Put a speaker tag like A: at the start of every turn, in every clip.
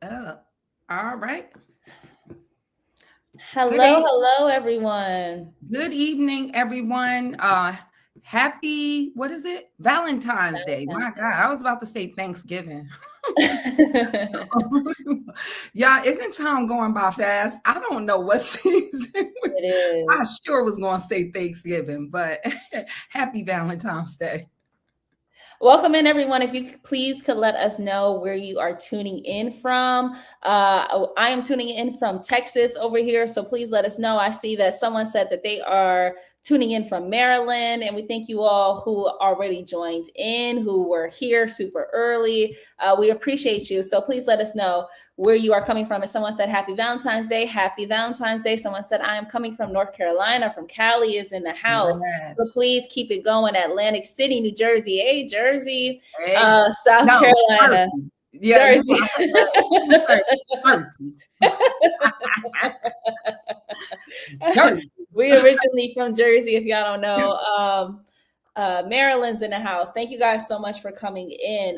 A: All right. Good
B: Hello,
A: e-
B: hello, everyone.
A: good evening, everyone. Happy, what is it? Valentine's Day. My God, I was about to say Thanksgiving.
B: It
A: Yeah, isn't time going by fast? I don't know what season. I
B: is.
A: sure was going to say Thanksgiving, but happy Valentine's Day.
B: Welcome in, everyone. If you please could let us know where you are tuning in from. I am tuning in from Texas over here, so please let us know. I see that someone said that they are tuning in from Maryland, and we thank you all who already joined in, who were here super early. We appreciate you. So please let us know where you are coming from. And someone said, Happy Valentine's Day. Happy Valentine's Day. Someone said, I am coming from North Carolina, from Cali is in the house. So
A: Yes.
B: please keep it going. Atlantic City, New Jersey. Hey, Jersey.
A: Hey,
B: South
A: no,
B: Carolina.
A: Percy. Yeah, you
B: Jersey.
A: you said Percy. Jersey.
B: We originally from Jersey, if y'all don't know. Maryland's in the house. Thank you guys so much for coming in.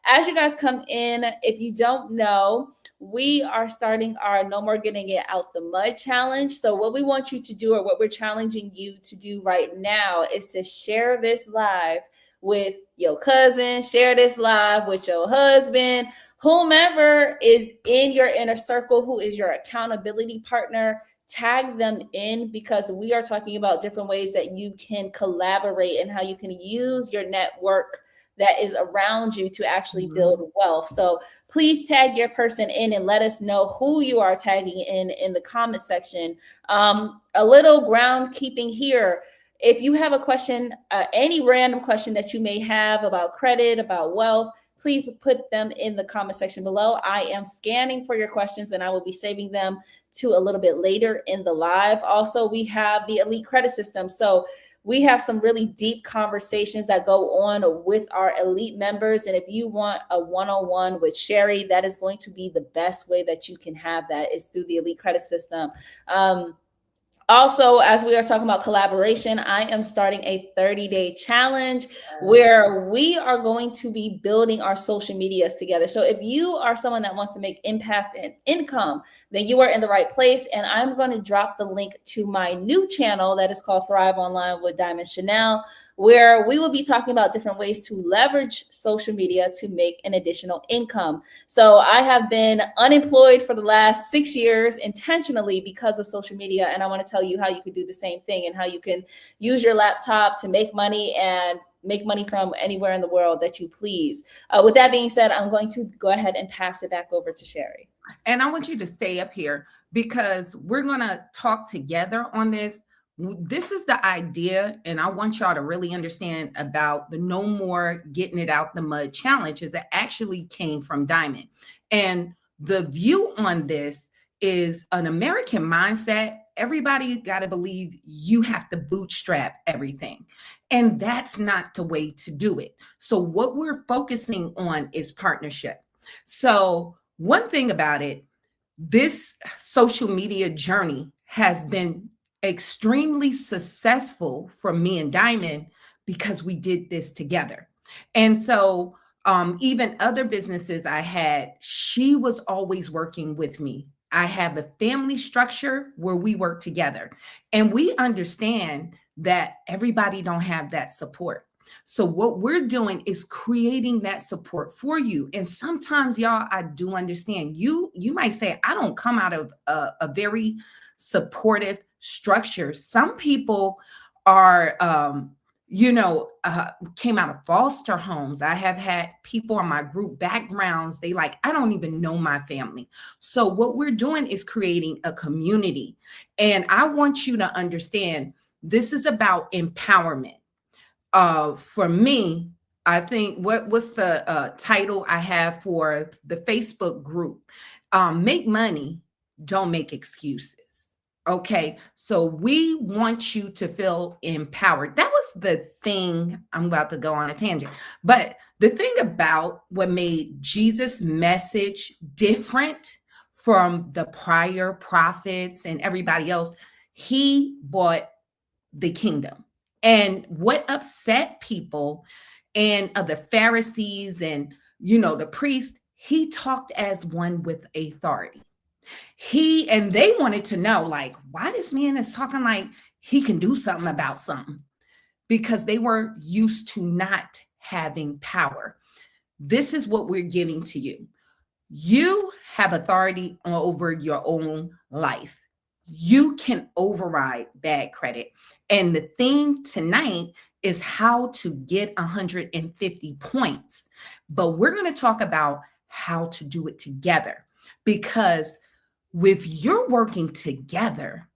B: As you guys come in, if you don't know, we are starting our No More Getting It Out the Mud challenge. So, what we want you to do, or what we're challenging you to do right now, is to share this live with your cousin, share this live with your husband, whomever is in your inner circle, who is your accountability partner. Tag them in, because we are talking about different ways that you can collaborate and how you can use your network that is around you to actually
A: Mhm.
B: build wealth. So please tag your person in and let us know who you are tagging in the comment section. A little groundkeeping here. If you have a question, any random question that you may have about credit, about wealth, please put them in the comment section below. I am scanning for your questions and I will be saving them to a little bit later in the live. Also, we have the elite credit system. So we have some really deep conversations that go on with our elite members. And if you want a one-on-one with Sherry, that is going to be the best way that you can have that, is through the elite credit system. Also, as we are talking about collaboration, I am starting a 30-day challenge
A: Yes.
B: where we are going to be building our social medias together. So if you are someone that wants to make impact and income, then you are in the right place. And I'm going to drop the link to my new channel that is called Thrive Online with Diamond Chanel, where we will be talking about different ways to leverage social media to make an additional income. So I have been unemployed for the last 6 years intentionally because of social media. And I want to tell you how you can do the same thing, and how you can use your laptop to make money, and make money from anywhere in the world that you please. With that being said, I'm going to go ahead and pass it back over to Sherry.
A: And I want you to stay up here because we're going to talk together on this. This is the idea, and I want y'all to really understand about the No More Getting It Out the Mud challenge, is that actually came from Diamond. And the view on this is an American mindset. Everybody got to believe you have to bootstrap everything. And that's not the way to do it. So, what we're focusing on is partnership. So, one thing about it, this social media journey has been extremely successful for me and Diamond because we did this together. And so, even other businesses I had, she was always working with me. I have a family structure where we work together, and we understand that everybody don't have that support. So what we're doing is creating that support for you. And sometimes, y'all, I do understand you might say, I don't come out of a very supportive structure. Some people are came out of foster homes. I have had people on my group backgrounds, they like, I don't even know my family. So what we're doing is creating a community. And I want you to understand, this is about empowerment. For me, I think what's the title I have for the Facebook group? Make money, don't make excuses. Okay, so we want you to feel empowered. That was the thing. I'm about to go on a tangent, but the thing about what made Jesus' message different from the prior prophets and everybody else, he brought the kingdom. And what upset people and the Pharisees and the priest, He talked as one with authority. And they wanted to know, like, why this man is talking like he can do something about something, because they were used to not having power. This is what we're giving to you. You have authority over your own life. You can override bad credit. And the theme tonight is how to get 150 points. But we're going to talk about how to do it together, because if you're working together,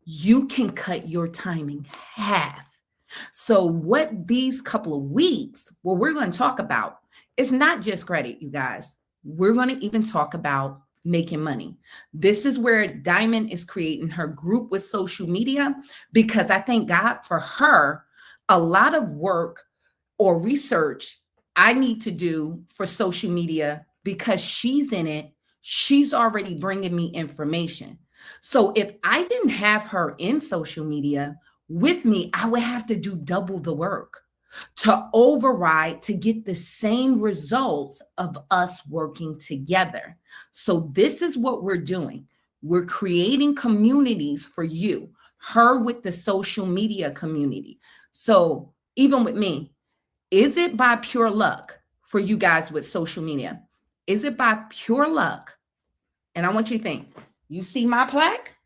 A: you can cut your time in half. So, what these couple of weeks, what we're going to talk about is not just credit, you guys. We're going to even talk about making money. This is where Diamond is creating her group with social media, because I thank God for her. A lot of work or research I need to do for social media, because she's in it. She's already bringing me information. So if I didn't have her in social media with me, I would have to do double the work to override to get the same results of us working together. So this is what we're doing. We're creating communities for you, her with the social media community. So even with me, is it by pure luck for you guys with social media? Is it by pure luck? And I want you to think, you see my plaque?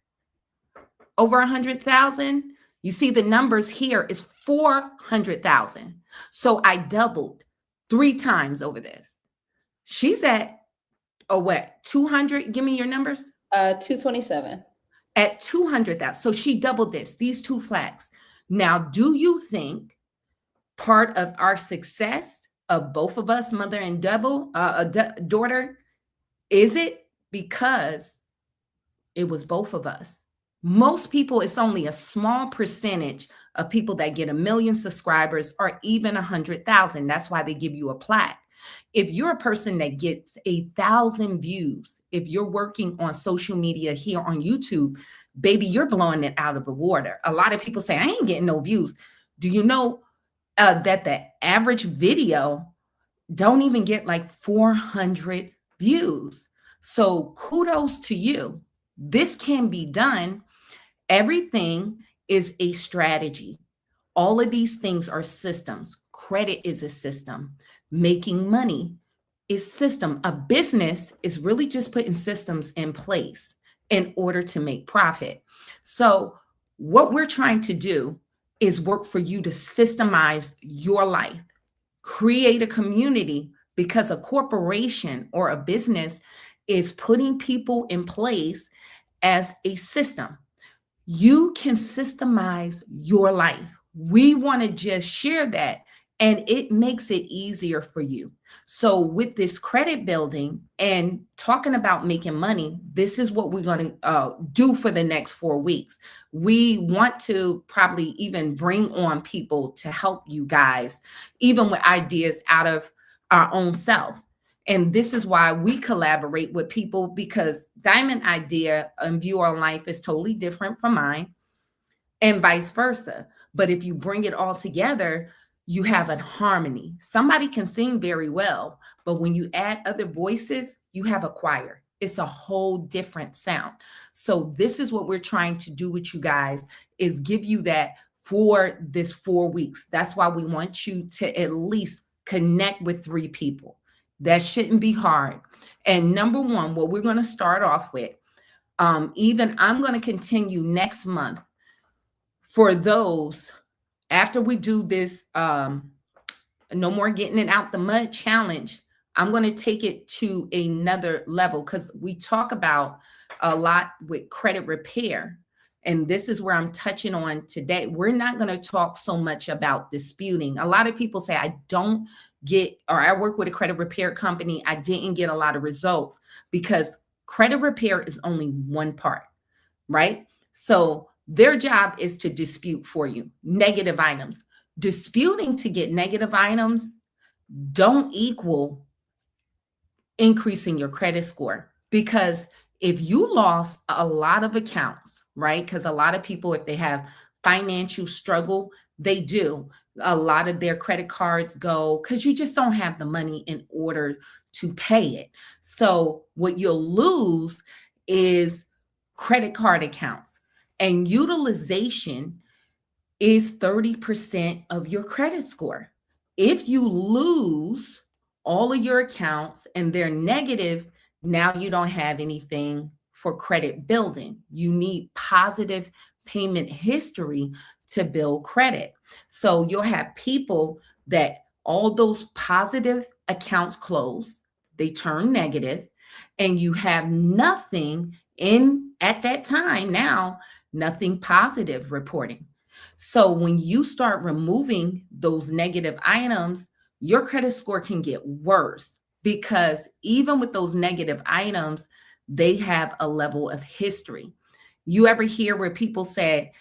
A: Over 100,000. You see the numbers here is 400,000. So I doubled 3 times over this. She's at, oh, what, 200? Give me your numbers.
B: 227.
A: At 200,000. So she doubled these 2 flags. Now, do you think part of our success of both of us, mother and daughter, is it because it was both of us? Most people, it's only a small percentage of people that get 1 million subscribers or even 100,000. That's why they give you a plaque. If you're a person that gets 1,000 views, if you're working on social media here on YouTube, baby, you're blowing it out of the water. A lot of people say, I ain't getting no views. Do you know that the average video don't even get like 400 views? So kudos to you. This can be done. Everything is a strategy. All of these things are systems. Credit is a system. Making money is system. A business is really just putting systems in place in order to make profit. So what we're trying to do is work for you to systemize your life, create a community, because a corporation or a business is putting people in place as a system. You can systemize your life. We want to just share that, and it makes it easier for you. So with this credit building and talking about making money, this is what we're going to do for the next 4 weeks. We want to probably even bring on people to help you guys, even with ideas out of our own self. And this is why we collaborate with people, because Diamond idea and view on life is totally different from mine, and vice versa. But if you bring it all together, you have a harmony. Somebody can sing very well, but when you add other voices, you have a choir. It's a whole different sound. So this is what we're trying to do with you guys, is give you that for this 4 weeks. That's why we want you to at least connect with 3 people. That shouldn't be hard. And number one, what we're going to start off with, even I'm going to continue next month for those, after we do this no more getting it out the mud challenge, I'm going to take it to another level, because we talk about a lot with credit repair. And this is where I'm touching on today. We're not going to talk so much about disputing. A lot of people say, I don't get, or I work with a credit repair company, I didn't get a lot of results, because credit repair is only one part, right? So their job is to dispute for you negative items. Disputing to get negative items don't equal increasing your credit score, because if you lost a lot of accounts, right? Because a lot of people, if they have financial struggle, They do. A lot of their credit cards go because you just don't have the money in order to pay it. So, what you'll lose is credit card accounts, and utilization is 30% of your credit score. If you lose all of your accounts and they're negatives, now you don't have anything for credit building. You need positive payment history to build credit. So you'll have people that all those positive accounts close, they turn negative, and you have nothing in at that time now, nothing positive reporting. So when you start removing those negative items, your credit score can get worse because even with those negative items, they have a level of history. You ever hear where people say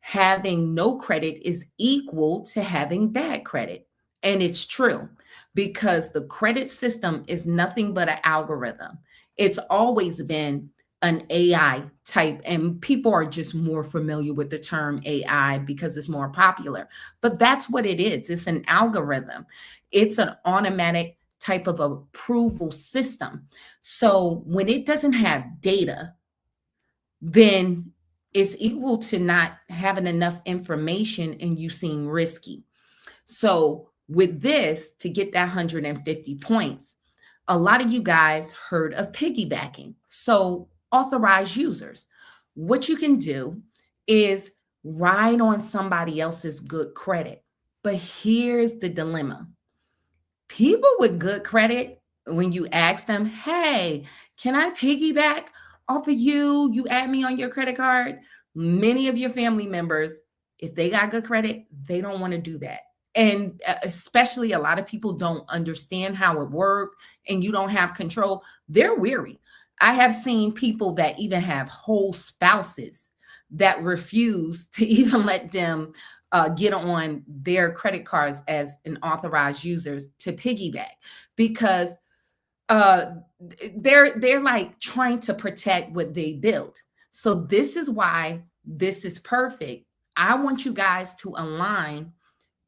A: having no credit is equal to having bad credit? And it's true because the credit system is nothing but an algorithm. It's always been an AI type, and people are just more familiar with the term AI because it's more popular. But that's what it is. It's an algorithm. It's an automatic type of approval system. So when it doesn't have data, then it's equal to not having enough information and you seem risky. So with this, to get that 150 points, a lot of you guys heard of piggybacking. So, authorized users, what you can do is ride on somebody else's good credit. But here's the dilemma: people with good credit, when you ask them, hey, can I piggyback off of you? You add me on your credit card. Many of your family members, if they got good credit, they don't want to do that. And especially a lot of people don't understand how it works and you don't have control. They're weary. I have seen people that even have whole spouses that refuse to even let them get on their credit cards as an authorized users to piggyback because uh, they're like trying to protect what they built. So this is why this is perfect. I want you guys to align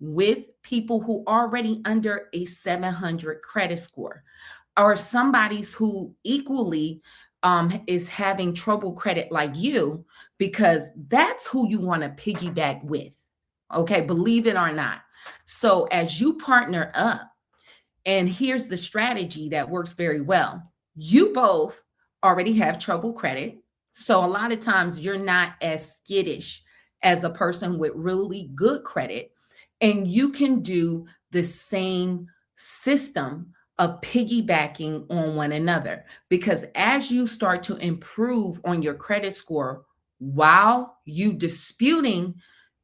A: with people who already under a 700 credit score or somebody's who equally is having trouble credit like you, because that's who you want to piggyback with. Okay, believe it or not. So as you partner up, and here's the strategy that works very well. You both already have trouble credit. So a lot of times you're not as skittish as a person with really good credit. And you can do the same system of piggybacking on one another. Because as you start to improve on your credit score while you disputing,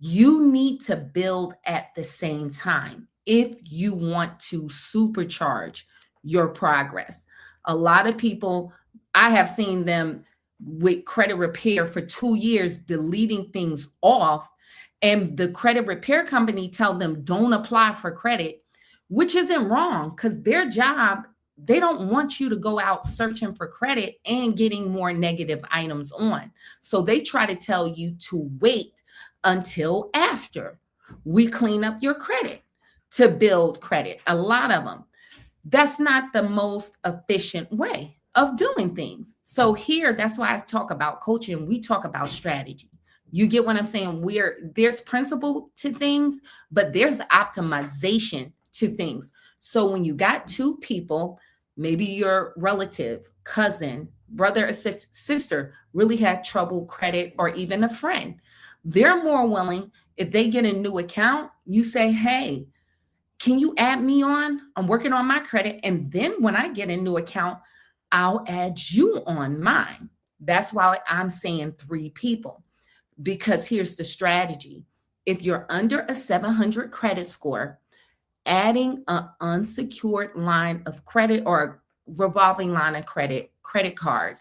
A: you need to build at the same time if you want to supercharge your progress. A lot of people, I have seen them with credit repair for 2 years, deleting things off, and the credit repair company tell them don't apply for credit, which isn't wrong because their job, they don't want you to go out searching for credit and getting more negative items on. So they try to tell you to wait until after we clean up your credit to build credit. A lot of them. That's not the most efficient way of doing things. So here, that's why I talk about coaching. We talk about strategy. You get what I'm saying? There's principle to things, but there's optimization to things. So when you got two people, maybe your relative, cousin, brother, or sister really had trouble credit, or even a friend, they're more willing, if they get a new account, you say, hey, can you add me on? I'm working on my credit. And then when I get a new account, I'll add you on mine. That's why I'm saying three people, because here's the strategy. If you're under a 700 credit score, adding an unsecured line of credit or a revolving line of credit card,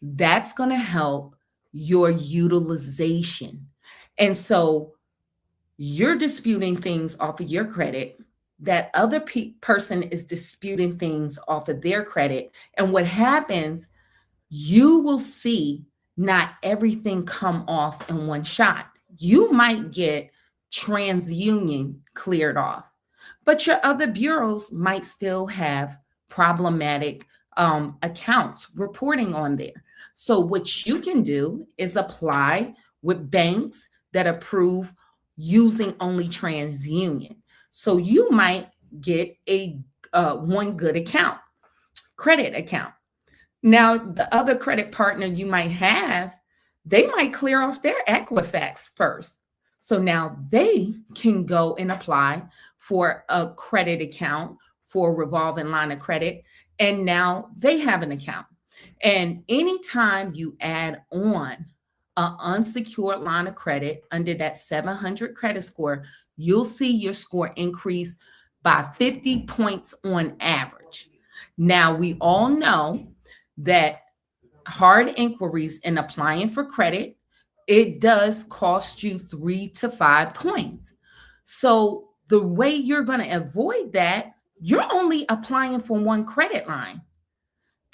A: that's going to help your utilization. And so you're disputing things off of your credit. That other person is disputing things off of their credit. And what happens, you will see not everything come off in one shot. You might get TransUnion cleared off. But your other bureaus might still have problematic accounts reporting on there. So, what you can do is apply with banks that approve using only TransUnion. So, you might get a one good account, credit account. Now, the other credit partner you might have, they might clear off their Equifax first. So now they can go and apply for a credit account for a revolving line of credit. And now they have an account. And anytime you add on an unsecured line of credit under that 700 credit score, you'll see your score increase by 50 points on average. Now, we all know that hard inquiries in applying for credit, it does cost you 3 to 5 points. So the way you're going to avoid that, you're only applying for one credit line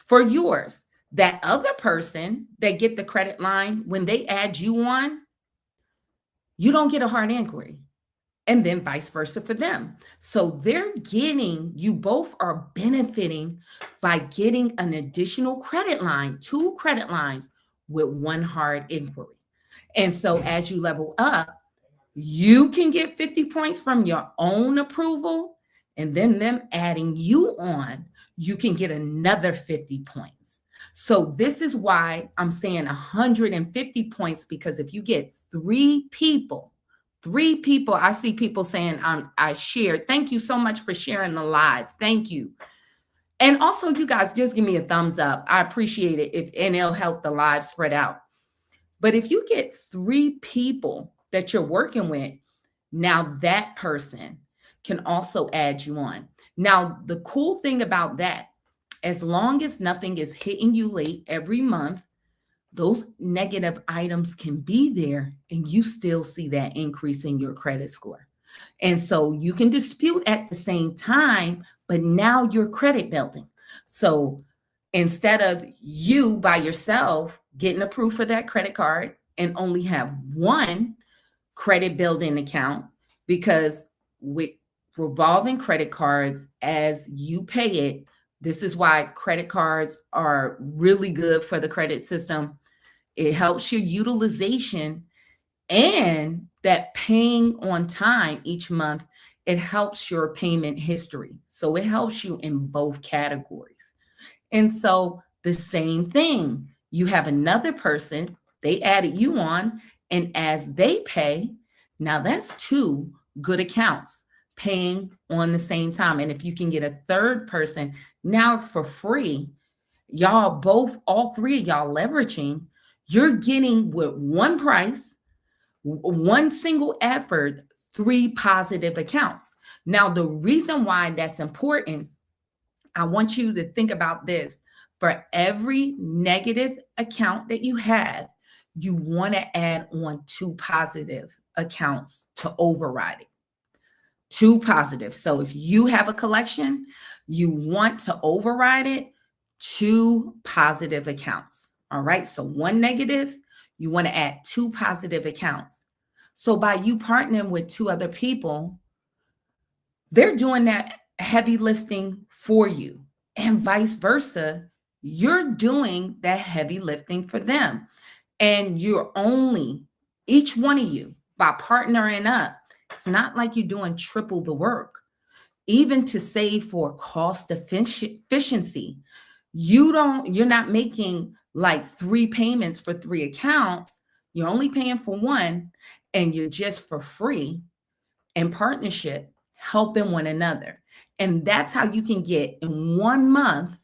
A: for yours. That other person that get the credit line, when they add you on, you don't get a hard inquiry, and then vice versa for them. So they're getting, you both are benefiting by getting an additional credit line, two credit lines with one hard inquiry. And so as you level up, you can get 50 points from your own approval, and then them adding you on, you can get another 50 points. So this is why I'm saying 150 points, because if you get three people, I see people saying I shared. Thank you so much for sharing the live. Thank you. And also, you guys, just give me a thumbs up. I appreciate it, and it'll help the live spread out. But if you get 3 people that you're working with, now that person can also add you on. Now, the cool thing about that, as long as nothing is hitting you late every month, those negative items can be there and you still see that increase in your credit score. And so you can dispute at the same time, but now you're credit building. So instead of you by yourself getting approved for that credit card and only have one credit building account, because with revolving credit cards, as you pay it, this is why credit cards are really good for the credit system. It helps your utilization, and that paying on time each month, it helps your payment history. So it helps you in both categories. And so the same thing, you have another person, they added you on, and as they pay, now that's two good accounts paying on the same time. And if you can get a third person now for free, y'all both, all three of y'all leveraging, you're getting with one price, one single effort, 3 positive accounts. Now, the reason why that's important, I want you to think about this. For every negative account that you have, you want to add on 2 positive accounts to override it. 2 positive. So if you have a collection, you want to override it, 2 positive accounts. All right. So one negative, you want to add 2 positive accounts. So by you partnering with 2 other people, they're doing that heavy lifting for you, and vice versa. You're doing that heavy lifting for them. And you're only, each one of you, by partnering up, it's not like you're doing triple the work. Even to save for cost efficiency, you're not making like 3 payments for 3 accounts. You're only paying for one, and you're just for free in partnership, helping one another. And that's how you can get in 1 month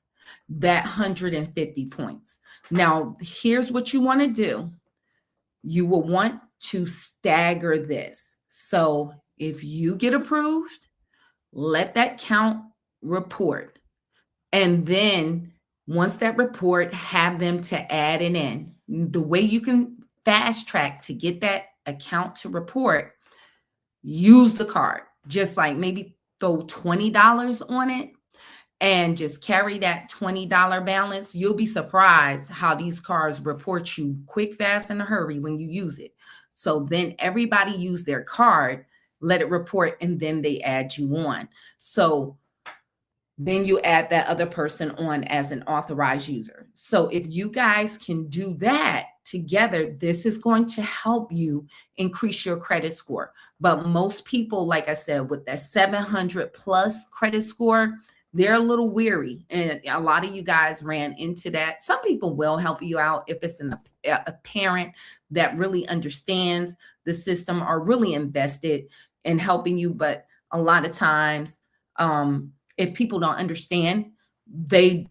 A: that 150 points. Now, here's what you want to do. You will want to stagger this. So if you get approved, let that count report. And then once that report, have them to add it in. The way you can fast track to get that account to report, use the card. Just like maybe throw $20 on it and just carry that $20 balance. You'll be surprised how these cards report you quick, fast, in a hurry when you use it. So then everybody use their card, let it report, and then they add you on. So then you add that other person on as an authorized user. So if you guys can do that together, this is going to help you increase your credit score. But most people, like I said, with that 700 plus credit score, they're a little weary. And a lot of you guys ran into that. Some people will help you out if it's a parent that really understands the system or really invested in helping you. But a lot of times, if people don't understand, they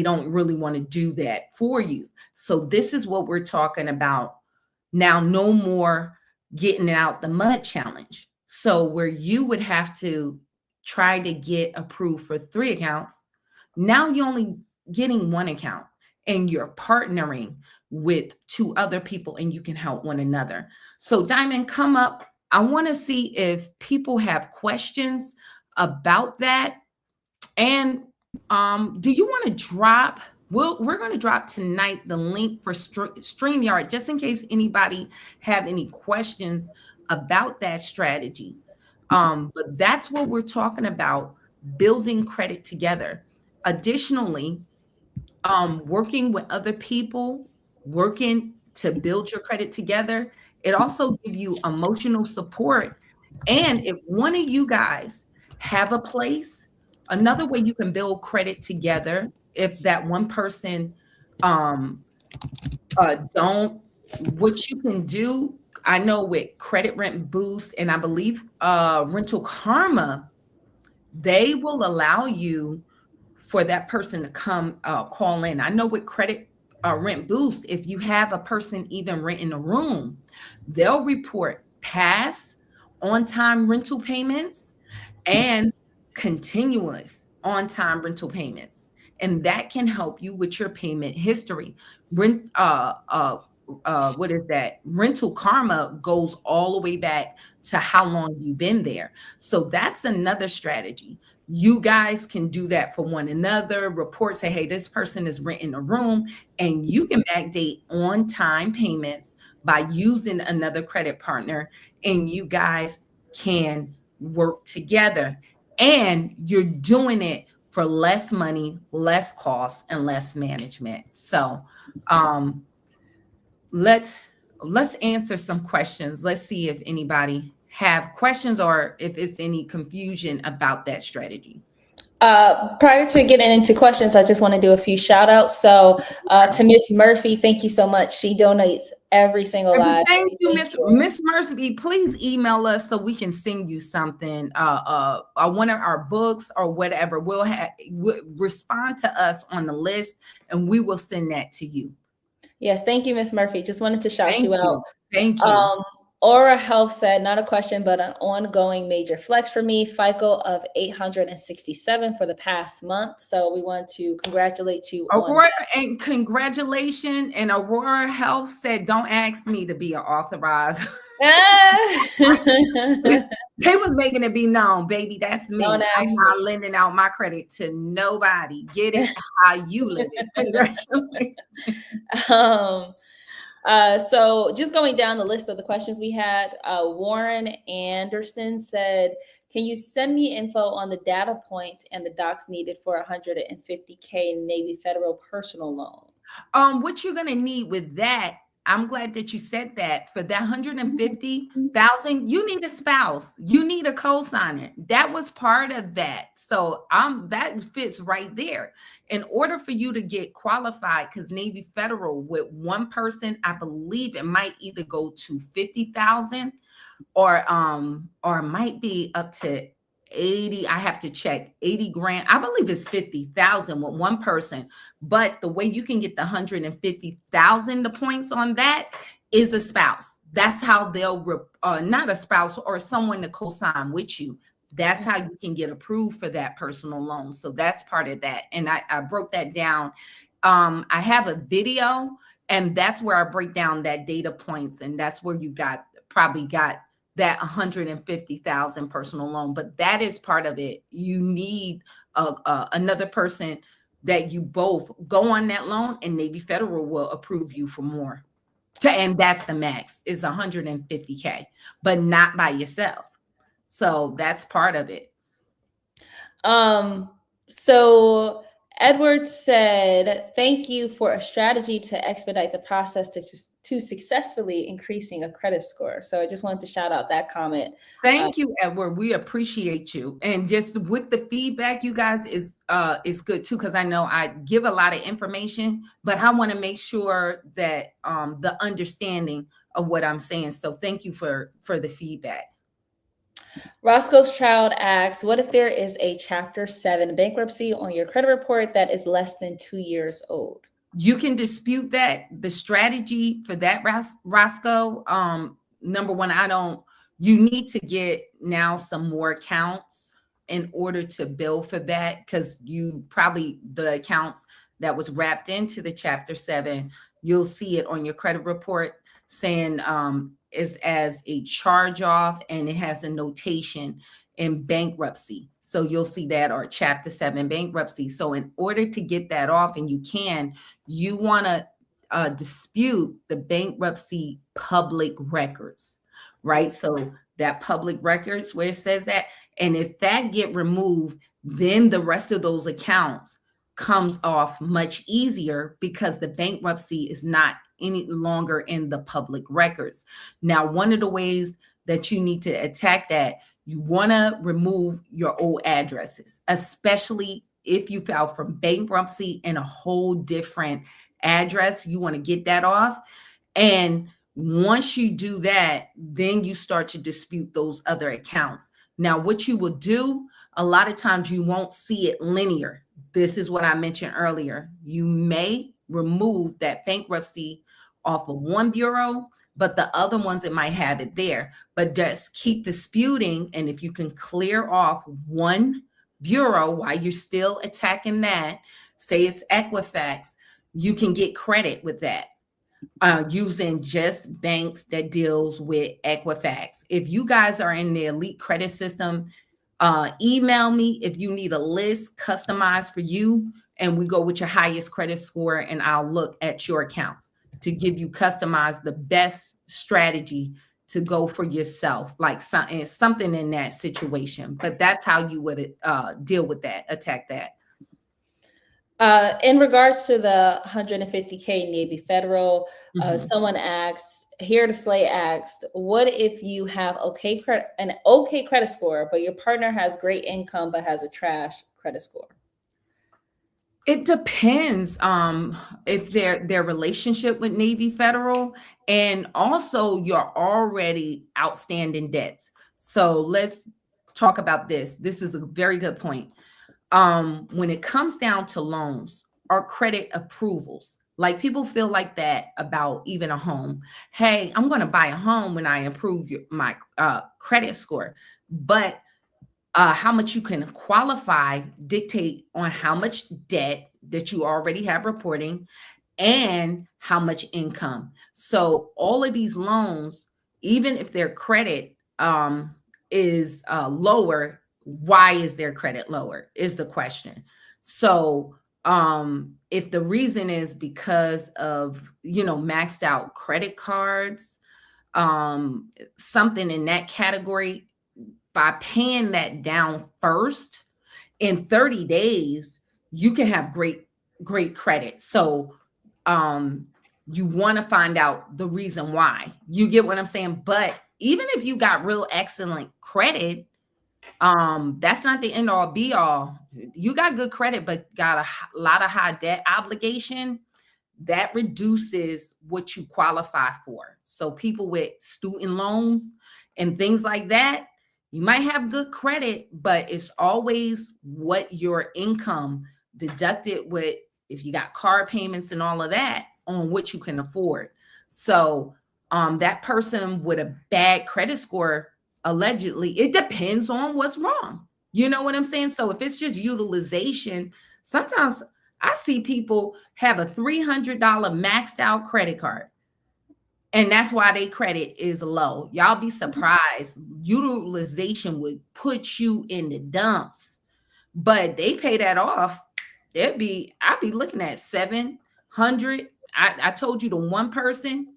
A: don't really want to do that for you. So this is what we're talking about now. No more getting it out the mud challenge. So where you would have to try to get approved for 3 accounts, now you're only getting 1 account, and you're partnering with 2 other people, and you can help one another. So Diamond, come up. I want to see if people have questions about that. And do you want to drop? We're going to drop tonight the link for StreamYard, just in case anybody have any questions about that strategy. But that's what we're talking about: building credit together. Additionally, working with other people, working to build your credit together. It also give you emotional support. And if one of you guys have a place, another way you can build credit together, if that one person um don't, what you can do, I know with Credit Rent Boost, and I believe Rental Karma, they will allow you for that person to come call in. I know with Credit Rent Boost, if you have a person even renting a room, they'll report past on-time rental payments and continuous on-time rental payments, and that can help you with your payment history. Rent what is that? Rental Karma goes all the way back to how long you've been there. So that's another strategy. You guys can do that for one another. Report, say, hey, this person is renting a room, and you can backdate on time payments by using another credit partner, and you guys can work together. And you're doing it for less money, less cost, and less management. So let's answer some questions. Let's see if anybody have questions or if it's any confusion about that strategy.
B: Prior to getting into questions, I just want to do a few shout outs. So to Miss Murphy, thank you so much. She donates every single live.
A: Thank you, Miss Mercy. Please email us so we can send you something, one of our books or whatever. We'll respond to us on the list, and we will send that to you.
B: Yes, thank you, Miss Murphy. Just wanted to shout you out.
A: Thank you.
B: Aura Health said, not a question, but an ongoing major flex for me. FICO of 867 for the past month. So we want to congratulate you.
A: Aurora, and congratulations. And Aurora Health said, don't ask me to be an authorized. They was making it be known, baby. That's me. I'm not lending out my credit to nobody. Get it how you live it.
B: Congratulations. So just going down the list of the questions we had, Warren Anderson said, can you send me info on the data points and the docs needed for $150K Navy Federal personal loan?
A: What you're gonna need with that, I'm glad that you said that. For that 150,000, you need a spouse, you need a co-signer. That was part of that. So that fits right there. In order for you to get qualified, because Navy Federal with one person, I believe it might either go to 50,000 or it might be up to 80. I have to check. 80 grand. I believe it's 50,000 with one person. But the way you can get the 150,000 the points on that is a spouse. That's how they'll not a spouse or someone to co-sign with you. That's how you can get approved for that personal loan. So that's part of that. And I broke that down. I have a video, and that's where I break down that data points, and that's where you probably got that 150,000 personal loan. But that is part of it. You need another person that you both go on that loan, and Navy Federal will approve you for more. And that's the max is 150K, but not by yourself. So that's part of it.
B: Um, so Edward said, "Thank you for a strategy to expedite the process to successfully increasing a credit score." So I just wanted to shout out that comment.
A: Thank you, Edward. We appreciate you. And just with the feedback, you guys is good too, because I know I give a lot of information, but I want to make sure that the understanding of what I'm saying. So thank you for the feedback.
B: Roscoe's Child asks, "What if there is a Chapter 7 bankruptcy on your credit report that is less than 2 years old?"
A: You can dispute that. The strategy for that, Roscoe, number one, you need to get now some more accounts in order to bill for that, because you probably, the accounts that was wrapped into the Chapter 7, you'll see it on your credit report saying is as a charge off, and it has a notation in bankruptcy. So you'll see that, or Chapter 7 bankruptcy. So in order to get that off, and you want to dispute the bankruptcy public records, right? So that public records where it says that, and if that get removed, then the rest of those accounts comes off much easier, because the bankruptcy is not any longer in the public records. Now, one of the ways that you need to attack that, you want to remove your old addresses, especially if you filed for bankruptcy in a whole different address. You want to get that off. And once you do that, then you start to dispute those other accounts. Now, what you will do, a lot of times you won't see it linear. This is what I mentioned earlier. You may remove that bankruptcy off of one bureau, but the other ones, it might have it there. But just keep disputing. And if you can clear off one bureau while you're still attacking that, say it's Equifax, you can get credit with that. Using just banks that deals with Equifax. If you guys are in the elite credit system, email me if you need a list customized for you, and we go with your highest credit score, and I'll look at your accounts to give you customized the best strategy to go for yourself, like something in that situation. But that's how you would deal with that, attack that.
B: In regards to the 150K Navy Federal, someone asked, Here to Slay asked, "What if you have an okay credit score, but your partner has great income but has a trash credit score?"
A: It depends if their relationship with Navy Federal, and also your already outstanding debts. So let's talk about this. This is a very good point. When it comes down to loans or credit approvals, like people feel like that about even a home. Hey, I'm going to buy a home when I improve my credit score, but how much you can qualify dictate on how much debt that you already have reporting and how much income. So all of these loans, even if their credit is lower, why is their credit lower is the question. So if the reason is because of, maxed out credit cards, something in that category, by paying that down first in 30 days, you can have great credit. So you want to find out the reason why. You get what I'm saying? But even if you got real excellent credit, that's not the end all be all. You got good credit but got a lot of high debt obligation, that reduces what you qualify for. So people with student loans and things like that, you might have good credit, but it's always what your income deducted with, if you got car payments and all of that, on what you can afford. So that person with a bad credit score, allegedly, it depends on what's wrong. You know what I'm saying? So if it's just utilization, sometimes I see people have a $300 maxed out credit card, and that's why their credit is low. Y'all be surprised. Utilization would put you in the dumps, but they pay that off. I'd be looking at 700. I told you the one person,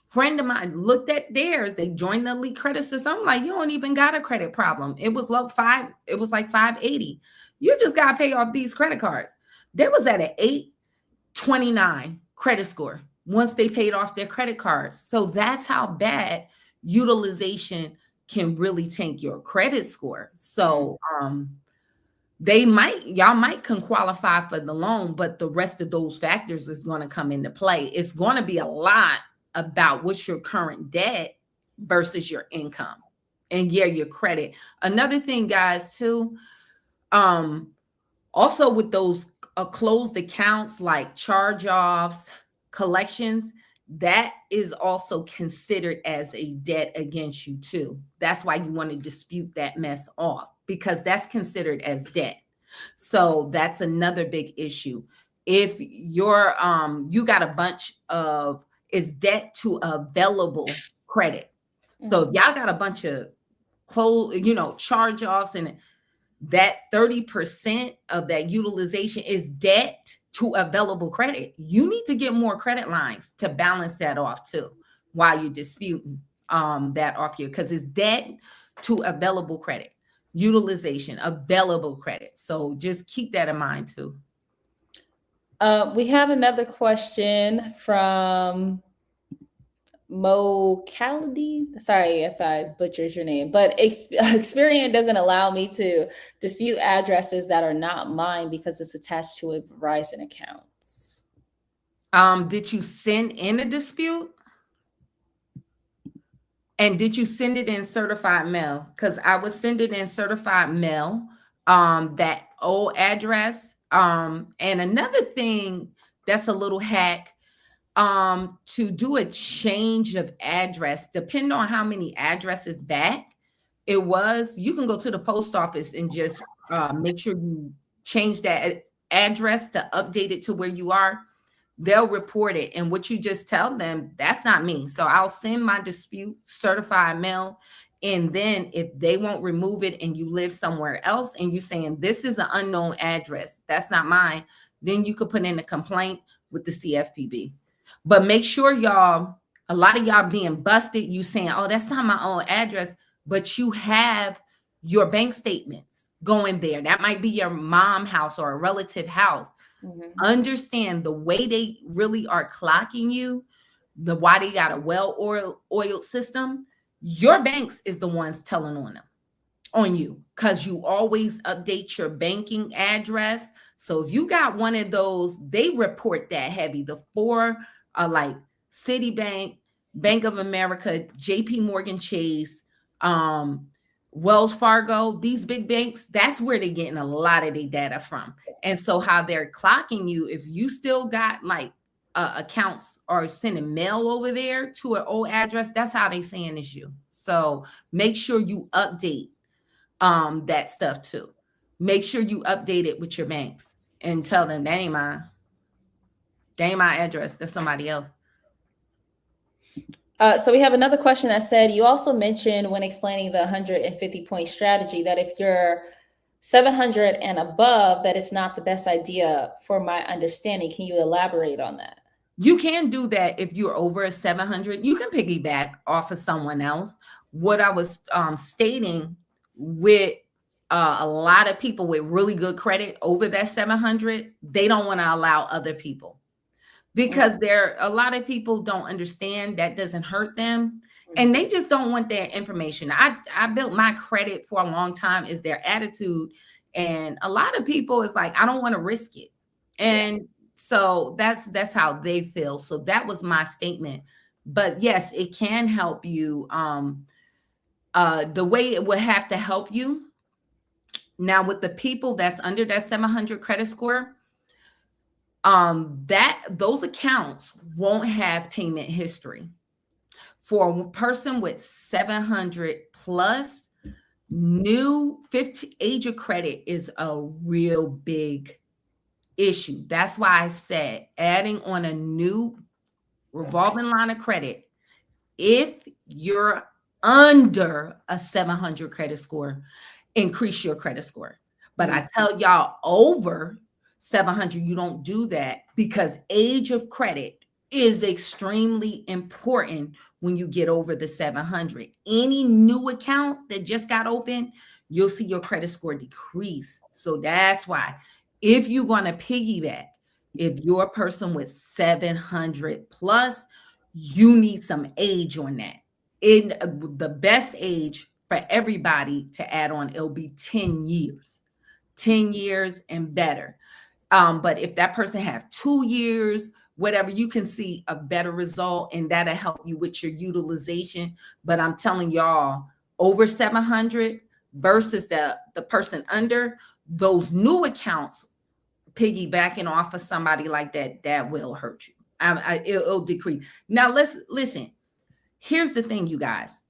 A: Friend of mine looked at theirs. They joined the elite credit system. I'm like, you don't even got a credit problem. It was low five. It was like 580. You just got to pay off these credit cards. They was at an 829 credit score once they paid off their credit cards. So that's how bad utilization can really tank your credit score. So y'all might can qualify for the loan, but the rest of those factors is going to come into play. It's going to be a lot about what's your current debt versus your income and your credit. Another thing, guys, too, also with those closed accounts like charge-offs, collections, that is also considered as a debt against you too. That's why you want to dispute that mess off, because that's considered as debt. So that's another big issue. If you're you got a bunch of is debt to available credit. So if y'all got a bunch of charge-offs, and that 30% of that utilization is debt to available credit, you need to get more credit lines to balance that off too while you're disputing that off here, because it's debt to available credit, utilization, available credit. So just keep that in mind too.
B: We have another question from Mo Calady. Sorry if I butchered your name, but Experian doesn't allow me to dispute addresses that are not mine because it's attached to a Verizon account.
A: Did you send in a dispute? And did you send it in certified mail? Because I would send it in certified mail, that old address. And another thing that's a little hack, to do a change of address, depending on how many addresses back you can go to the post office and just make sure you change that address to update it to where you are. They'll report it. And what you just tell them, that's not me. So I'll send my dispute certified mail. And then if they won't remove it and you live somewhere else and you're saying this is an unknown address, that's not mine, then you could put in a complaint with the CFPB. But make sure a lot of y'all being busted, you saying, oh, that's not my own address, but you have your bank statements going there. That might be your mom house or a relative house. Understand the way they really are clocking you, why they got a well-oiled system. Your banks is the ones telling on you, because you always update your banking address. So if you got one of those, they report that heavy. The four are like Citibank, Bank of America, JP Morgan Chase, Wells Fargo, these big banks, that's where they're getting a lot of their data from. And so how they're clocking you, if you still got like accounts or sending mail over there to an old address, that's how they saying it's you. So make sure you update that stuff too. Make sure you update it with your banks and tell them that ain't my address, that's somebody else.
B: So we have another question that said, you also mentioned when explaining the 150-point strategy that if you're 700 and above, that it's not the best idea for my understanding. Can you elaborate on that?
A: You can do that if you're over a 700. You can piggyback off of someone else. What I was stating with a lot of people with really good credit over that 700, they don't want to allow other people, because a lot of people don't understand that doesn't hurt them, and they just don't want their information. I built my credit for a long time is their attitude, and a lot of people is like, I don't want to risk it, and so that's how they feel. So that was my statement. But yes, it can help you. The way it would have to help you now with the people that's under that 700 credit score, that those accounts won't have payment history. For a person with 700 plus, new 50 age of credit is a real big issue. That's why I said adding on a new revolving line of credit, if you're under a 700 credit score, increase your credit score. But I tell y'all over 700, you don't do that, because age of credit is extremely important when you get over the 700. Any new account that just got open, you'll see your credit score decrease. So that's why, if you're going to piggyback, if you're a person with 700 plus, you need some age on that. In the best age for everybody to add on, it'll be 10 years, 10 years and better. But if that person have 2 years, whatever, you can see a better result, and that'll help you with your utilization. But I'm telling y'all, over 700 versus the person under, those new accounts piggybacking off of somebody like that, that will hurt you. It'll decrease. Now let's listen. Here's the thing, you guys.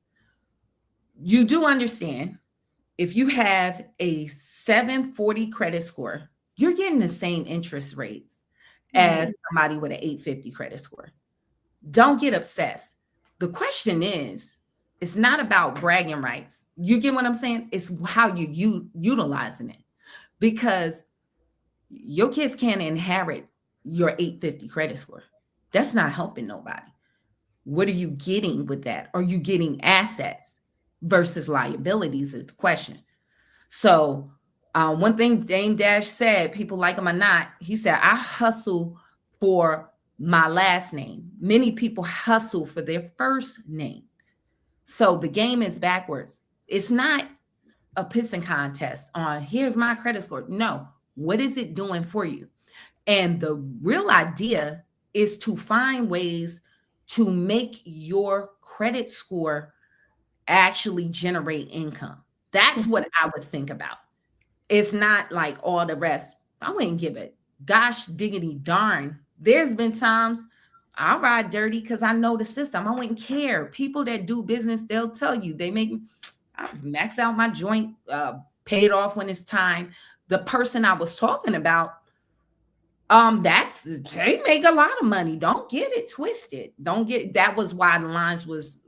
A: You do understand, if you have a 740 credit score, you're getting the same interest rates as somebody with an 850 credit score. Don't get obsessed. The question is, it's not about bragging rights. You get what I'm saying? It's how you utilizing it, because your kids can't inherit your 850 credit score. That's not helping nobody. What are you getting with that? Are you getting assets versus liabilities is the question. So one thing Dame Dash said, people like him or not, he said, I hustle for my last name. Many people hustle for their first name. So the game is backwards. It's not a pissing contest on here's my credit score. No, what is it doing for you? And the real idea is to find ways to make your credit score actually generate income. That's what I would think about. It's not like all the rest. I wouldn't give it. Gosh diggity darn. There's been times I ride dirty because I know the system. I wouldn't care. People that do business, they'll tell you they make I max out my joint, pay it off when it's time. The person I was talking about, that's they make a lot of money. Don't get it twisted. Don't get that was why the lines was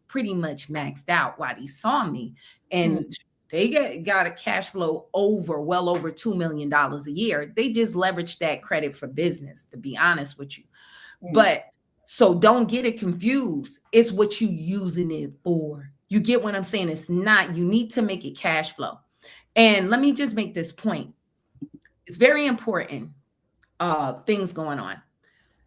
A: pretty much maxed out while he saw me. And they got a cash flow well over $2 million a year. They just leveraged that credit for business, to be honest with you. But so don't get it confused. It's what you using it for. You get what I'm saying? It's not, you need to make it cash flow. And let me just make this point. It's very important. Things going on.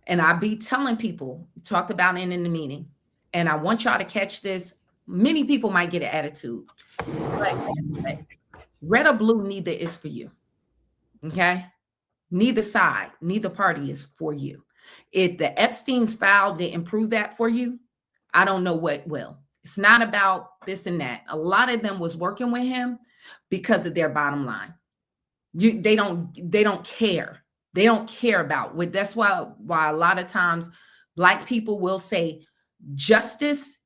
A: And I be telling people, talked about it in the meeting, and I want y'all to catch this. Many people might get an attitude. But red or blue, neither is for you. Okay? Neither side, neither party is for you. If the Epstein's file didn't prove that for you, I don't know what will. It's not about this and that. A lot of them was working with him because of their bottom line. They don't care. They don't care about what. That's why a lot of times Black people will say justice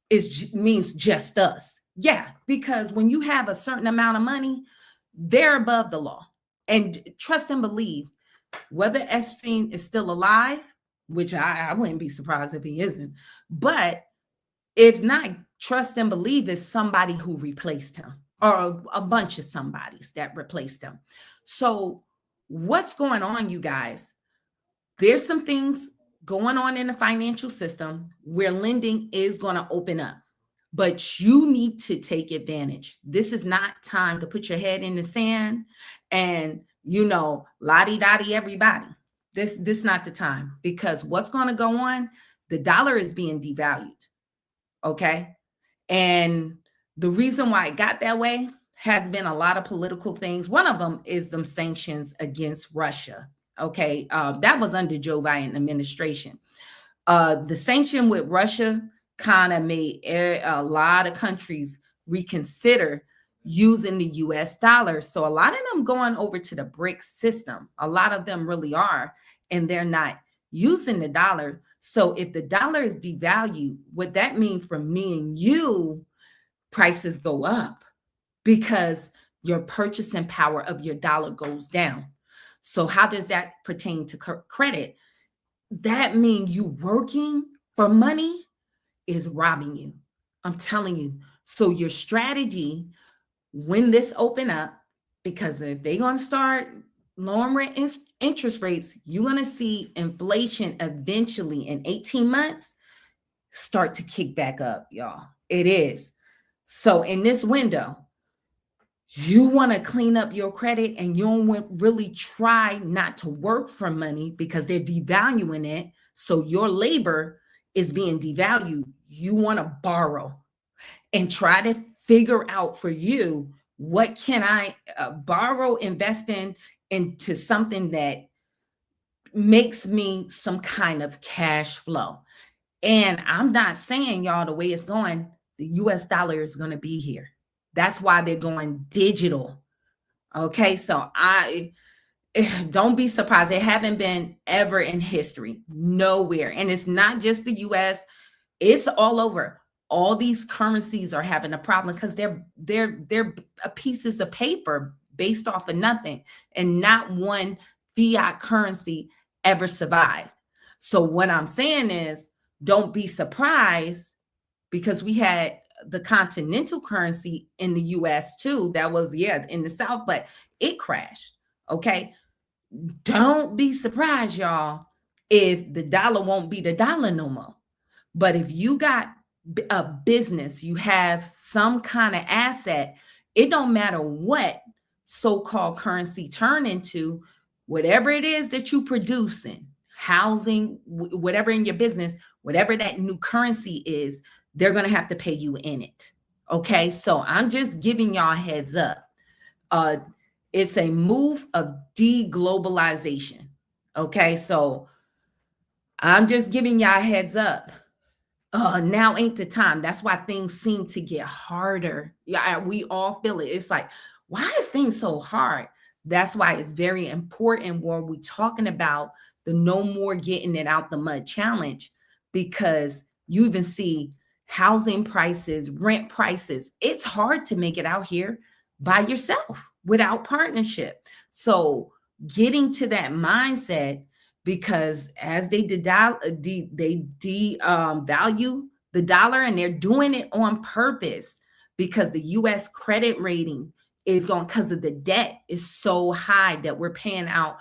A: means just us. Yeah, because when you have a certain amount of money, they're above the law. And trust and believe, whether Epstein is still alive, which I wouldn't be surprised if he isn't, but if not, trust and believe is somebody who replaced him, or a bunch of somebodies that replaced him. So what's going on, you guys? There's some things going on in the financial system where lending is going to open up, but you need to take advantage. This is not time to put your head in the sand and, la-di-da-di everybody. This not the time, because what's going to go on? The dollar is being devalued. Okay. And the reason why it got that way has been a lot of political things. One of them is them sanctions against Russia. Okay. That was under Joe Biden administration. The sanction with Russia kind of made a lot of countries reconsider using the US dollar. So a lot of them going over to the BRICS system. A lot of them really are, and they're not using the dollar. So if the dollar is devalued, what that means for me and you, prices go up because your purchasing power of your dollar goes down. So how does that pertain to credit? That means you working for money is robbing you. I'm telling you. So your strategy when this open up, because if they're going to start lowering interest rates, you're going to see inflation eventually in 18 months start to kick back up, y'all. It is. So in this window, you want to clean up your credit and you don't want really try not to work for money because they're devaluing it. So your labor is being devalued. You want to borrow and try to figure out for you, what can I borrow, invest in into something that makes me some kind of cash flow. And I'm not saying, y'all, the way it's going, the US dollar is going to be here. That's why they're going digital. Okay, so I don't be surprised. They haven't been ever in history, nowhere. And it's not just the US, it's all over. All these currencies are having a problem because they're pieces of paper based off of nothing, and not one fiat currency ever survived. So what I'm saying is, don't be surprised, because we had the continental currency in the US too. That was, yeah, in the South, but it crashed. Okay. Don't be surprised, y'all, if the dollar won't be the dollar no more. But if you got a business, you have some kind of asset, it don't matter what so-called currency turn into, whatever it is that you producing, housing, whatever in your business, whatever that new currency is, they're going to have to pay you in it. Okay, so I'm just giving y'all a heads up. Uh, it's a move of deglobalization. Okay, so I'm just giving y'all a heads up. Now ain't the time. That's why things seem to get harder. Yeah, we all feel it. It's like, why is things so hard? That's why it's very important when we're talking about the no more getting it out the mud challenge, because you even see housing prices, rent prices. It's hard to make it out here by yourself without partnership. So getting to that mindset, because as they value the dollar, and they're doing it on purpose, because the US credit rating is going, because of the debt is so high that we're paying out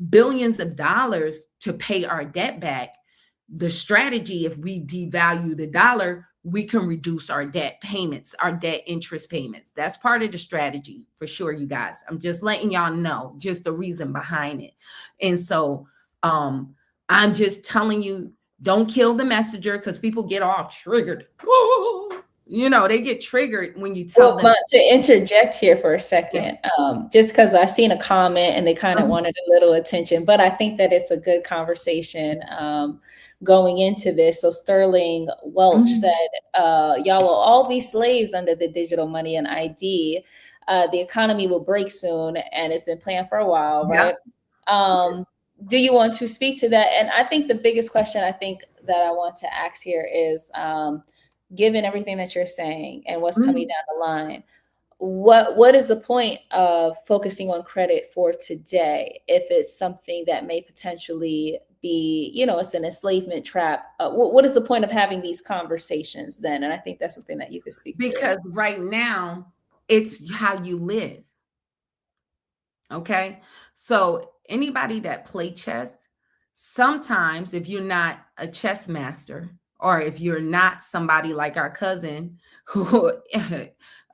A: billions of dollars to pay our debt back. The strategy, if we devalue the dollar, we can reduce our debt payments, our debt interest payments. That's part of the strategy for sure, you guys. I'm just letting y'all know just the reason behind it. And so I'm just telling you, don't kill the messenger, because people get all triggered. You know, they get triggered when you tell
B: Well,
A: them.
B: to interject here for a second, just because I seen a comment and they kind of wanted a little attention, but I think that it's a good conversation going into this. So Sterling Welch said, y'all will all be slaves under the digital money and ID. The economy will break soon, and it's been planned for a while, right? Do you want to speak to that? And I think the biggest question I think that I want to ask here is, given everything that you're saying and what's coming down the line, what is the point of focusing on credit for today if it's something that may potentially be, you know, it's an enslavement trap? What is the point of having these conversations then? And I think that's something that you could speak to.
A: Because right now, it's how you live. Okay. So anybody that play chess, sometimes if you're not a chess master, or if you're not somebody like our cousin who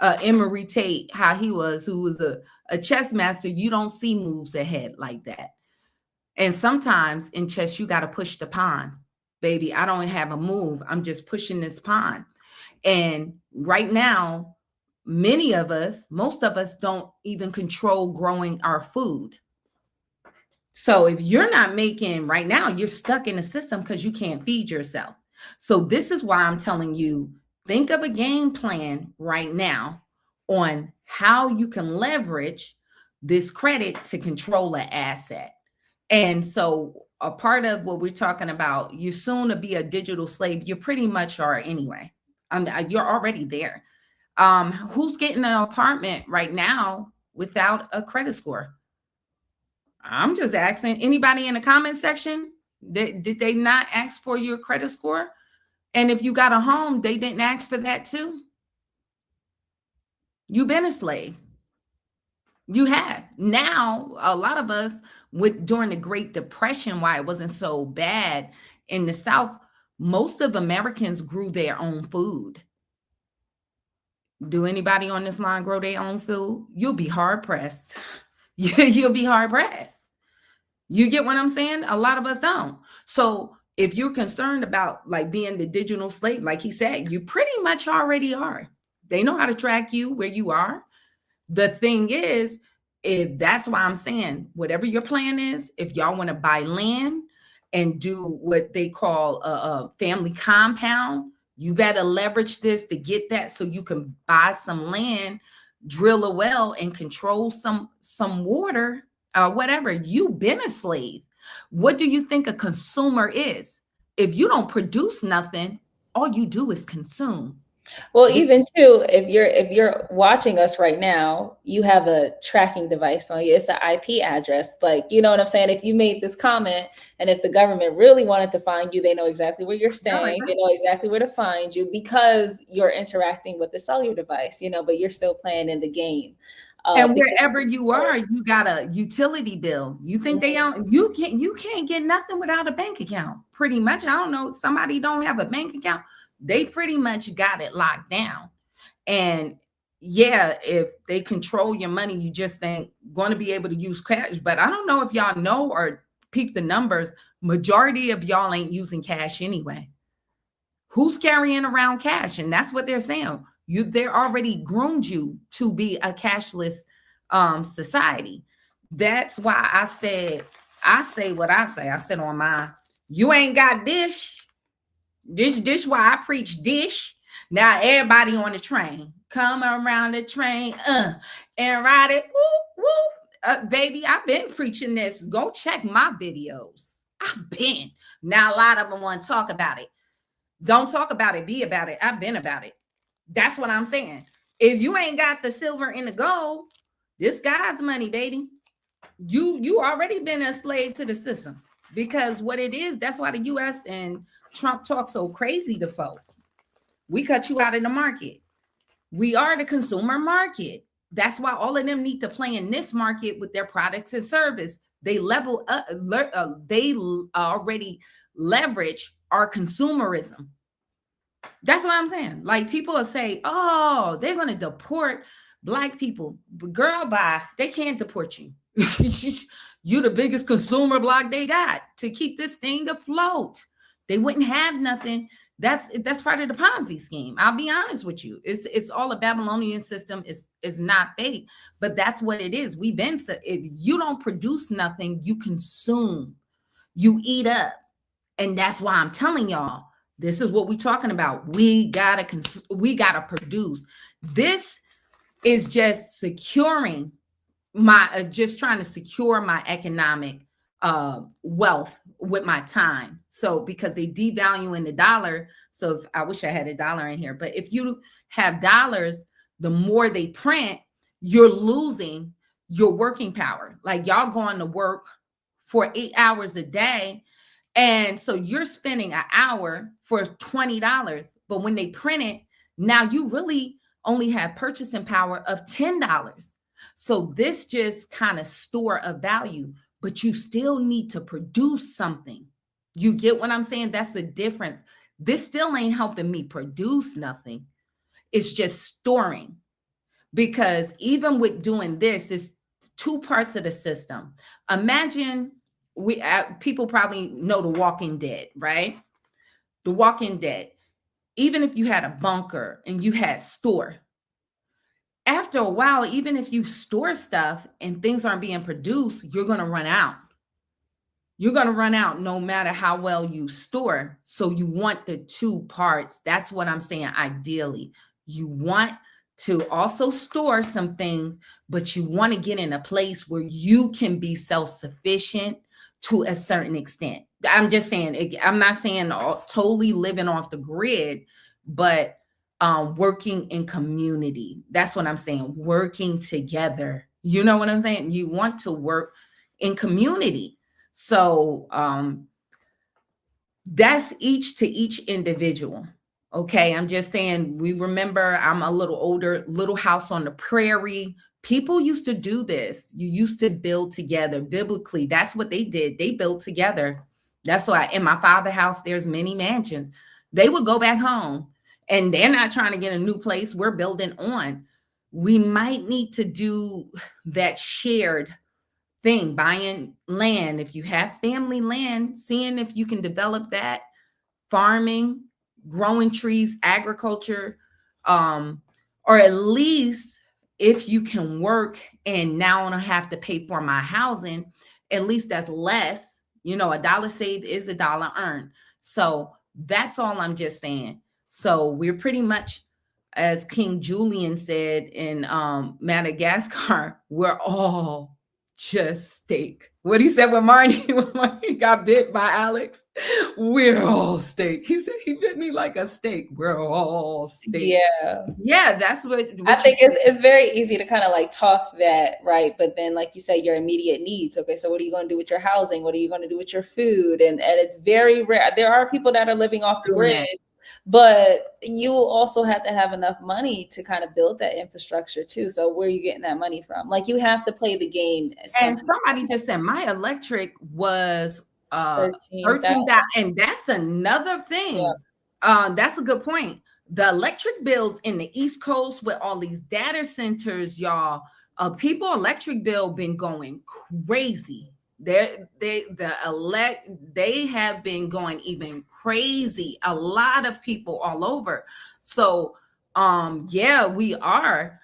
A: Emery Tate, how he was, who was a chess master, you don't see moves ahead like that. And sometimes in chess, you got to push the pawn. Baby, I don't have a move. I'm just pushing this pawn. And right now, many of us, most of us don't even control growing our food. So if you're not making right now, you're stuck in a system because you can't feed yourself. So this is why I'm telling you, think of a game plan right now on how you can leverage this credit to control an asset. And so a part of what we're talking about, you're soon to be a digital slave. You pretty much are anyway. You're already there. Who's getting an apartment right now without a credit score? I'm just asking. Anybody in the comment section, did they not ask for your credit score? And if you got a home, they didn't ask for that too. You've been a slave. You have. Now, a lot of us with during the Great Depression, why it wasn't so bad in the South, most of Americans grew their own food. Do anybody on this line grow their own food? You'll be hard pressed. You'll be hard pressed. You get what I'm saying? A lot of us don't. So if you're concerned about like being the digital slave, like he said, you pretty much already are. They know how to track you where you are. The thing is, if that's why I'm saying, whatever your plan is, if y'all want to buy land and do what they call a family compound, you better leverage this to get that so you can buy some land, drill a well, and control some water or whatever. You've been a slave. What do you think a consumer is? If you don't produce nothing, all you do is consume.
B: Well,
A: The-
B: even too, if you're watching us right now, you have a tracking device on you. It's an IP address. Like, you know what I'm saying? If you made this comment and if the government really wanted to find you, they know exactly where you're
A: Yeah, like
B: staying. They know exactly where to find you because you're interacting with the cellular device, but you're still playing in the game.
A: And
B: Because
A: wherever you are, you got a utility bill. You think they don't, you can't get nothing without a bank account. Pretty much. I don't know. Somebody don't have a bank account. They pretty much got it locked down. And yeah, if they control your money, you just ain't going to be able to use cash. But I don't know if y'all know or peep the numbers. Majority of y'all ain't using cash anyway. Who's carrying around cash? And that's what they're saying. They're already groomed you to be a cashless society. That's why I say what I say. I said on my, you ain't got dish why I preach dish. Now everybody on the train come around the train and ride it. Whoop, whoop. Baby, I've been preaching this. Go check my videos. I've been. Now a lot of them want to talk about it. Don't talk about it, be about it. I've been about it. That's what I'm saying. If you ain't got the silver and the gold, this God's money, baby. You already been a slave to the system. Because what it is, that's why the US and Trump talk so crazy to folk. We cut you out of the market. We are the consumer market. That's why all of them need to play in this market with their products and service. They level up, they already leverage our consumerism. That's what I'm saying. Like people will say, "Oh, they're gonna deport black people." But girl, bye. They can't deport you. You the biggest consumer block they got to keep this thing afloat. They wouldn't have nothing. That's part of the Ponzi scheme. I'll be honest with you. It's all a Babylonian system. It's not fake, but that's what it is. We've been if you don't produce nothing, you consume, you eat up. And that's why I'm telling y'all, this is what we're talking about. We gotta produce. This is just securing my just trying to secure my economic wealth with my time. So because they devaluing the dollar, so if I wish I had a dollar in here, but if you have dollars, the more they print, you're losing your working power. Like y'all going to work for 8 hours a day, and so you're spending an hour for $20, but when they print it, now you really only have purchasing power of $10. So this just kind of store a value, but you still need to produce something. You get what I'm saying? That's the difference. This still ain't helping me produce nothing. It's just storing. Because even with doing this, it's two parts of the system. Imagine people probably know The Walking Dead, right? The Walking Dead. Even if you had a bunker and you had store, after a while, even if you store stuff and things aren't being produced, you're going to run out. You're going to run out no matter how well you store. So you want the two parts. That's what I'm saying. Ideally, you want to also store some things, but you want to get in a place where you can be self-sufficient to a certain extent. I'm just saying, I'm not saying totally living off the grid, but working in community. That's what I'm saying. Working together. You know what I'm saying? You want to work in community. So that's each to each individual. Okay. I'm just saying, we remember I'm a little older, Little House on the Prairie. People used to do this. You used to build together biblically. That's what they did. They built together. That's why in my father's house, there's many mansions. They would go back home and they're not trying to get a new place. We're building on. We might need to do that shared thing, buying land. If you have family land, seeing if you can develop that, farming, growing trees, agriculture, or at least if you can work and now I don't have to pay for my housing, at least that's less. You know, a dollar saved is a dollar earned. So that's all I'm just saying. So we're pretty much, as King Julian said in Madagascar, we're all just steak. What he said when Marnie got bit by Alex, we're all steak. He said he bit me like a steak. We're all steak.
B: Yeah.
A: Yeah, that's what
B: I
A: you
B: think it's very easy to kind of like talk that, right? But then, like you say, your immediate needs. Okay, so what are you going to do with your housing? What are you going to do with your food? And it's very rare. There are people that are living off the
A: doing
B: grid,
A: that.
B: but you also have to have enough money to kind of build that infrastructure too. So where are you getting that money from? Like you have to play the game.
A: And somebody just said my electric was
B: 13,000.
A: 13,000, and that's another
B: Yeah.
A: thing. That's a good point. The electric bills in the East Coast with all these data centers, y'all, people electric bill been going crazy. They have been going even crazy. A lot of people all over. So yeah, we are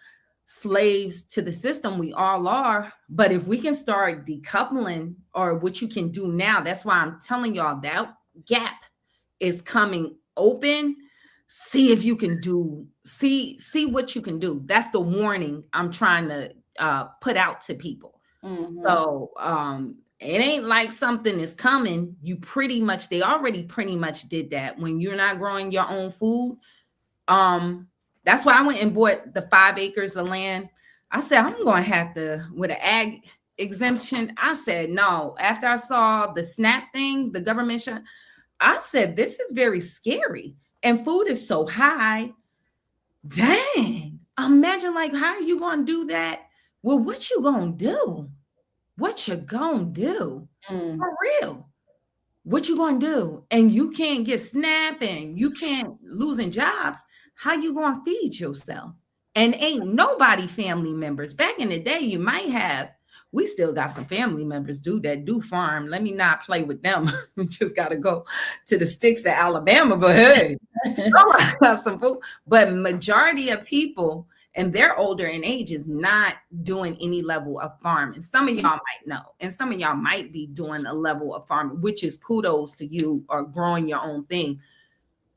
A: slaves to the system. We all are. But if we can start decoupling, or what you can do now, that's why I'm telling y'all that gap is coming open. See if you can see what you can do. That's the warning I'm trying to put out to people. So it ain't like something is coming. They already pretty much did that. When you're not growing your own food, that's why I went and bought the 5 acres of land. I said, I'm going to have to, with an ag exemption. I said, no. After I saw the SNAP thing, the government shut, I said, this is very scary. And food is so high. Dang. Imagine, like, how are you going to do that? Well, what you going to do? What you going to do? For real. What you going to do? And you can't get SNAP and you can't losing jobs. How you going to feed yourself? And ain't nobody family members. Back in the day, you might have. We still got some family members that do farm. Let me not play with them. We just got to go to the sticks of Alabama. But hey, I got some food. But majority of people, and they're older in age, is not doing any level of farming. Some of y'all might know, and some of y'all might be doing a level of farming, which is kudos to you, or growing your own thing.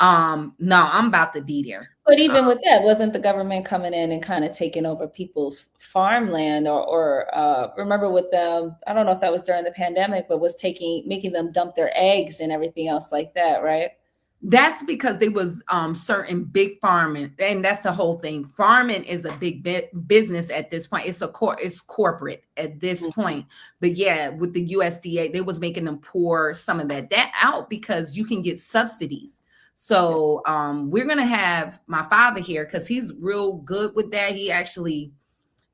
A: No, I'm about to be there.
B: But even with that, wasn't the government coming in and kind of taking over people's farmland, or remember with them, I don't know if that was during the pandemic, but was making them dump their eggs and everything else like that, right?
A: That's because they was certain big farming, and that's the whole thing. Farming is a big business at this point. It's corporate at this point. But yeah, with the USDA, they was making them pour some of that out because you can get subsidies. So we're gonna have my father here because he's real good with that. He actually,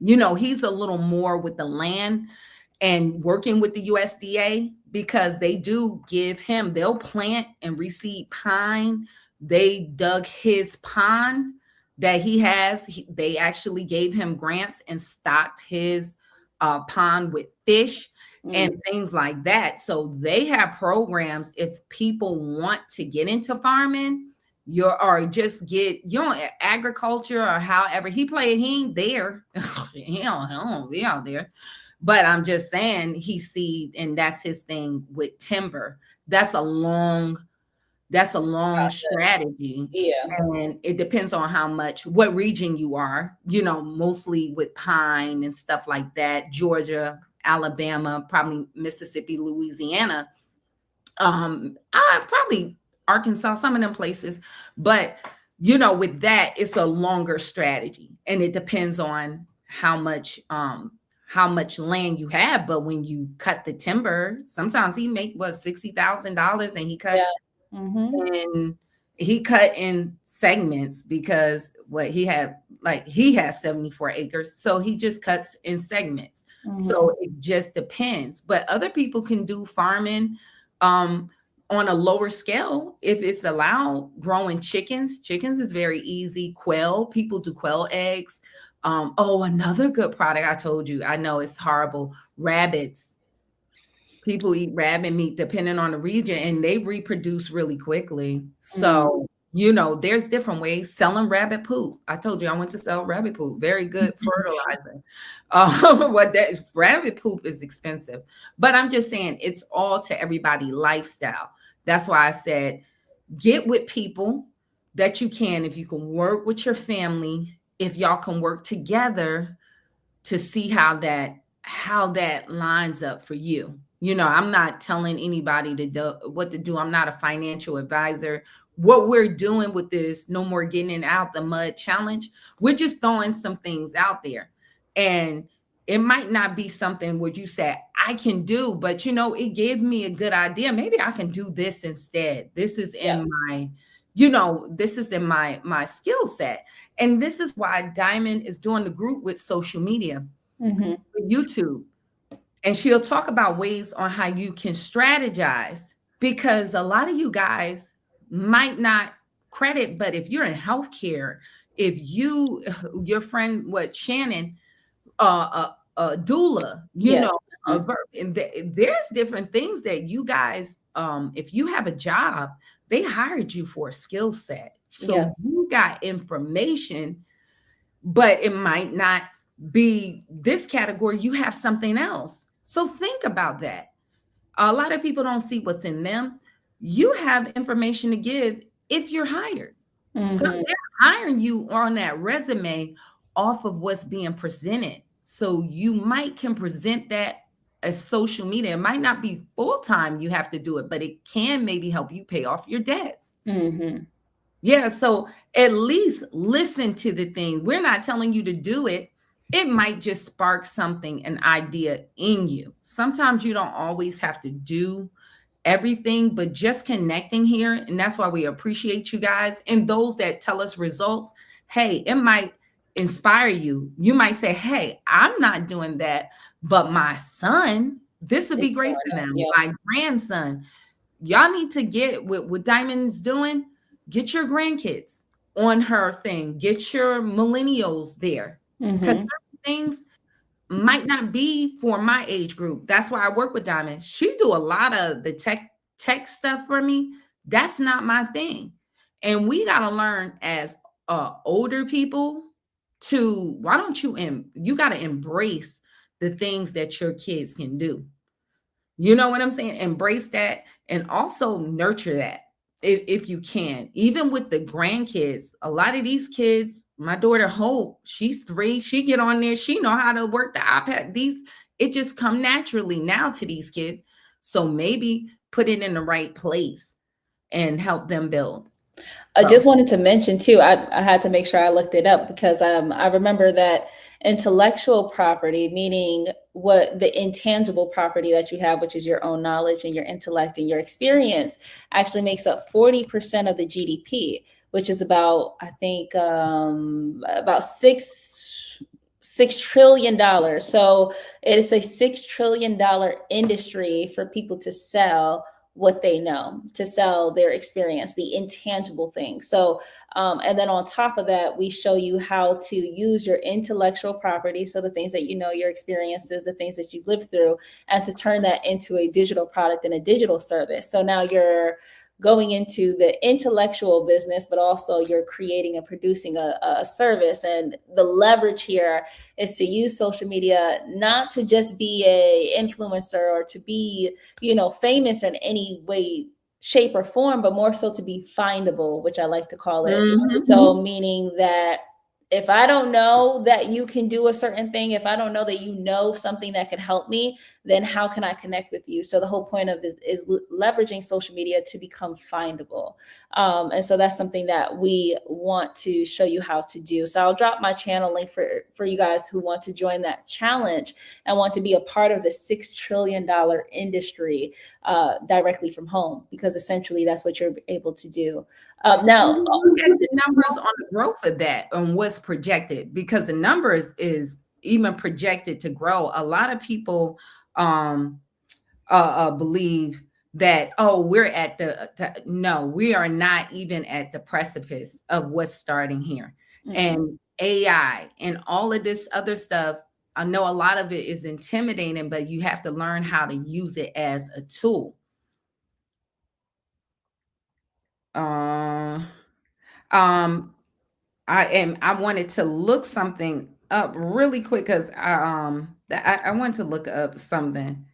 A: he's a little more with the land and working with the USDA, because they do they'll plant and reseed pine. They dug his pond that he has. They actually gave him grants and stocked his pond with fish and things like that. So they have programs if people want to get into farming, or just get agriculture, or however he ain't there. he don't be out there. But I'm just saying, and that's his thing with timber. That's a long strategy.
B: Yeah.
A: And it depends on what region you are, mostly with pine and stuff like that. Georgia, Alabama, probably Mississippi, Louisiana, probably Arkansas, some of them places. But, with that, it's a longer strategy, and it depends on how much land you have. But when you cut the timber, sometimes he make $60,000, and he cut and he cut in segments, because he had Like he has 74 acres, so he just cuts in segments.
B: Mhm.
A: So it just depends. But other people can do farming um, on a lower scale if it's allowed. Growing chickens, chickens is very easy. Quail, people do quail eggs. Oh, another good product I told you. I know it's horrible. Rabbits, people eat rabbit meat depending on the region and they reproduce really quickly.
B: Mm.
A: So, there's different ways. Selling rabbit poop. I told you I went to sell rabbit poop. Very good fertilizer. What that rabbit poop is expensive. But I'm just saying it's all to everybody lifestyle. That's why I said get with people that you can. If you can work with your family, if y'all can work together to see how that lines up for you. I'm not telling anybody to do what to do. I'm not a financial advisor. What we're doing with this no more getting it out the mud challenge, we're just throwing some things out there. And it might not be something what you said I can do, but it gave me a good idea. Maybe I can do this instead. This is
B: Yeah.
A: in this is in my skill set. And this is why Diamond is doing the group with social media,
B: Mhm.
A: with YouTube. And she'll talk about ways on how you can strategize because a lot of you guys might not credit, but if you're in healthcare, if your friend, Shannon, doula,
B: Yes. Uh-huh.
A: and there's different things that you guys, if you have a job, they hired you for a skill set.
B: Yeah.
A: So you got information, but it might not be this category. You have something else. So think about that. A lot of people don't see what's in them. You have information to give if you're hired. So
B: Mhm.
A: they're hiring you on that resume off of what's being presented. So you might can present that as social media. It might not be full time you have to do it, but it can maybe help you pay off your debts.
B: Mhm.
A: Yeah, so at least listen to the thing. We're not telling you to do it. It might just spark something, an idea in you. Sometimes you don't always have to do everything, but just connecting here. And that's why we appreciate you guys. And those that tell us results, hey, it might inspire you. You might say, hey, I'm not doing that, but my son, this would be
B: It's
A: great
B: doing
A: for
B: that.
A: them.
B: Yep.
A: My grandson, y'all need to get what Diamond's doing. Get your grandkids on her thing. Get your millennials there. Because
B: Mhm.
A: things might not be for my age group. That's why I work with Diamond. She do a lot of the tech stuff for me. That's not my thing. And we got to learn as older people to why don't you got to embrace the things that your kids can do. You know what I'm saying? Embrace that and also nurture that if you can. Even with the grandkids, a lot of these kids, my daughter Hope, she's 3, she get on there, she know how to work the iPad. It just come naturally now to these kids. So maybe put it in the right place and help them build.
B: I
A: So,
B: just wanted to mention too, I had to make sure I looked it up because I remember that intellectual property, meaning what the intangible property that you have, which is your own knowledge and your intellect and your experience, actually makes up 40% of the GDP, which is about, I think, about $6 trillion. So it is a $6 trillion industry for people to sell what they know, to sell their experience, the intangible things. So, and then on top of that, we show you how to use your intellectual property. So the things that you know, your experiences, the things that you've lived through, and to turn that into a digital product and a digital service. So now you're going into the intellectual business, but also you're creating and producing a service. And the leverage here is to use social media, not to just be a influencer or to be, famous in any way, shape, or form, but more so to be findable, which I like to call it.
A: mhm.
B: So meaning that if I don't know that you can do a certain thing, if I don't know that you know something that could help me, then how can I connect with you? So the whole point of is leveraging social media to become findable. And so that's something that we want to show you how to do. So I'll drop my channel link for you guys who want to join that challenge and want to be a part of the $6 trillion industry directly from home, because essentially that's what you're able to do. Now,
A: Look at the numbers on the growth of that and what's projected, because the numbers is even projected to grow. A lot of people um believe that, oh, we're at no, we are not even at the precipice of what's starting here. And AI and all of this other stuff, I know a lot of it is intimidating, but you have to learn how to use it as a tool. uh, um I wanted to look something up really quick, because I want to look up something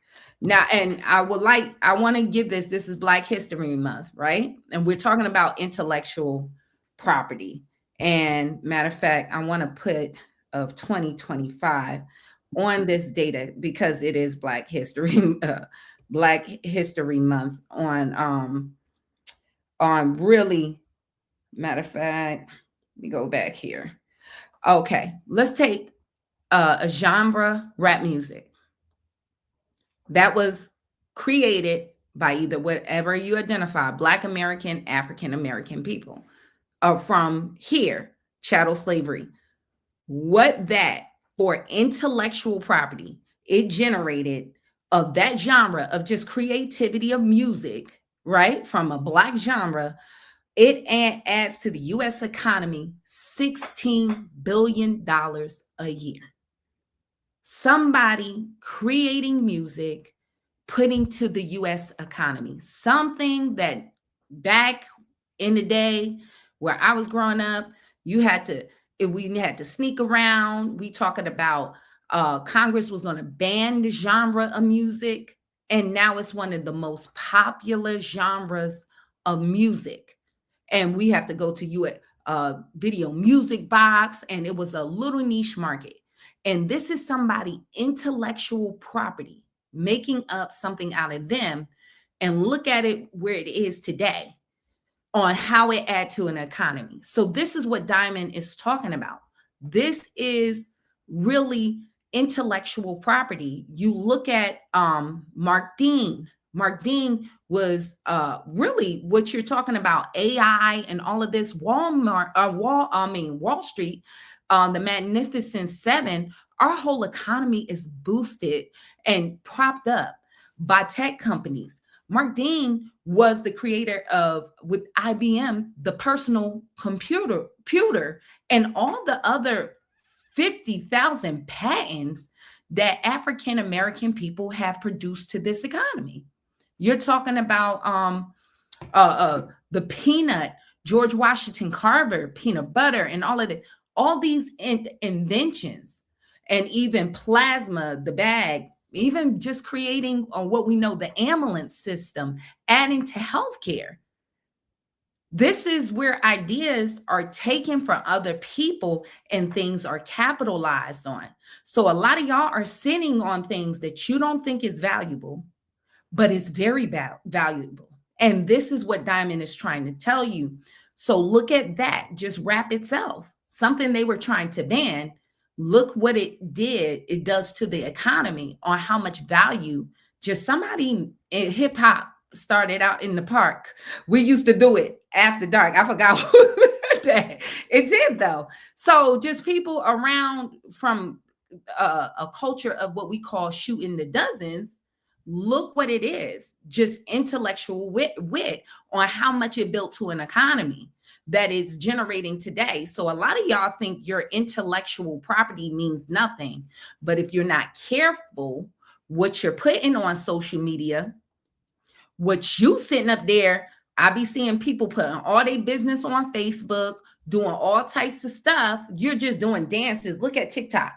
A: now, and I want to give this is Black History Month, right? And we're talking about intellectual property. And matter of fact, I want to put of 2025 on this data, because it is Black History Month on really, matter of fact, let me go back here. Okay, let's take a genre, rap music, that was created by either whatever you identify, Black American, African American people, from here, chattel slavery. What that for intellectual property it generated of that genre of just creativity of music, right? From a Black genre, it adds to the US economy $16 billion a year. Somebody creating music, putting to the US economy, something that back in the day where I was growing up, you had to, if we had to sneak around, we talking about Congress was going to ban the genre of music, and now it's one of the most popular genres of music. And we have to go to you at Video Music Box, and it was a little niche market. And this is somebody intellectual property making up something out of them, and look at it where it is today on how it add to an economy. So this is what Diamond is talking about. This is really intellectual property. You look at Mark Dean. Mark Dean was really what you're talking about, AI and all of this. Wall Street, the Magnificent Seven. Our whole economy is boosted and propped up by tech companies. Mark Dean was the creator of, with IBM, the personal computer, and all the other 50,000 patents that African American people have produced to this economy. You're talking about the peanut, George Washington Carver, peanut butter, and all of it. All these inventions, and even plasma, the bag, even just creating what we know, the ambulance system, adding to healthcare. This is where ideas are taken from other people and things are capitalized on. So a lot of y'all are sitting on things that you don't think is valuable, but it's very valuable. And this is what Diamond is trying to tell you. So look at that, just rap itself, something they were trying to ban. Look what it does to the economy, on how much value. Just somebody in hip hop started out in the park. We used to do it after dark. I forgot who that. It did though. So just people around from a culture of what we call shooting the dozens. Look what it is, just intellectual wit on how much it built to an economy that is generating today. So a lot of y'all think your intellectual property means nothing, but if you're not careful what you're putting on social media, what you sitting up there, I be seeing people putting all their business on Facebook, doing all types of stuff. You're just doing dances. Look at TikTok.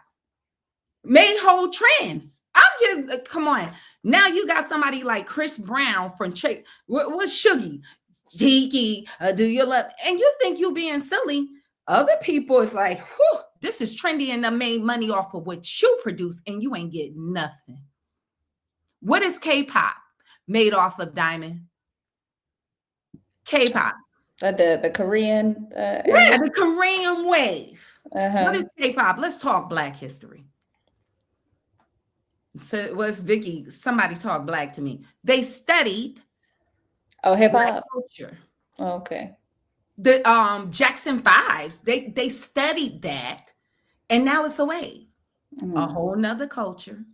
A: Made whole trends. I'm just come on. Now you got somebody like Chris Brown from what's Shuggy, Tiki, do you love? And you think you being silly. Other people is like, whew, this is trendy and I made money off of what you produce, and you ain't getting nothing. What is K-pop made off of, Diamond? K-pop.
B: The Korean.
A: Yeah, the Korean wave. What
B: Uh-huh.
A: is K-pop? Let's talk Black history. So it was Vicky. Somebody talk Black to me. They studied
B: Oh, hip
A: Black
B: hop.
A: culture.
B: Okay.
A: The Jackson Fives, they studied that, and now it's a wave. A
B: Mhm.
A: whole nother culture.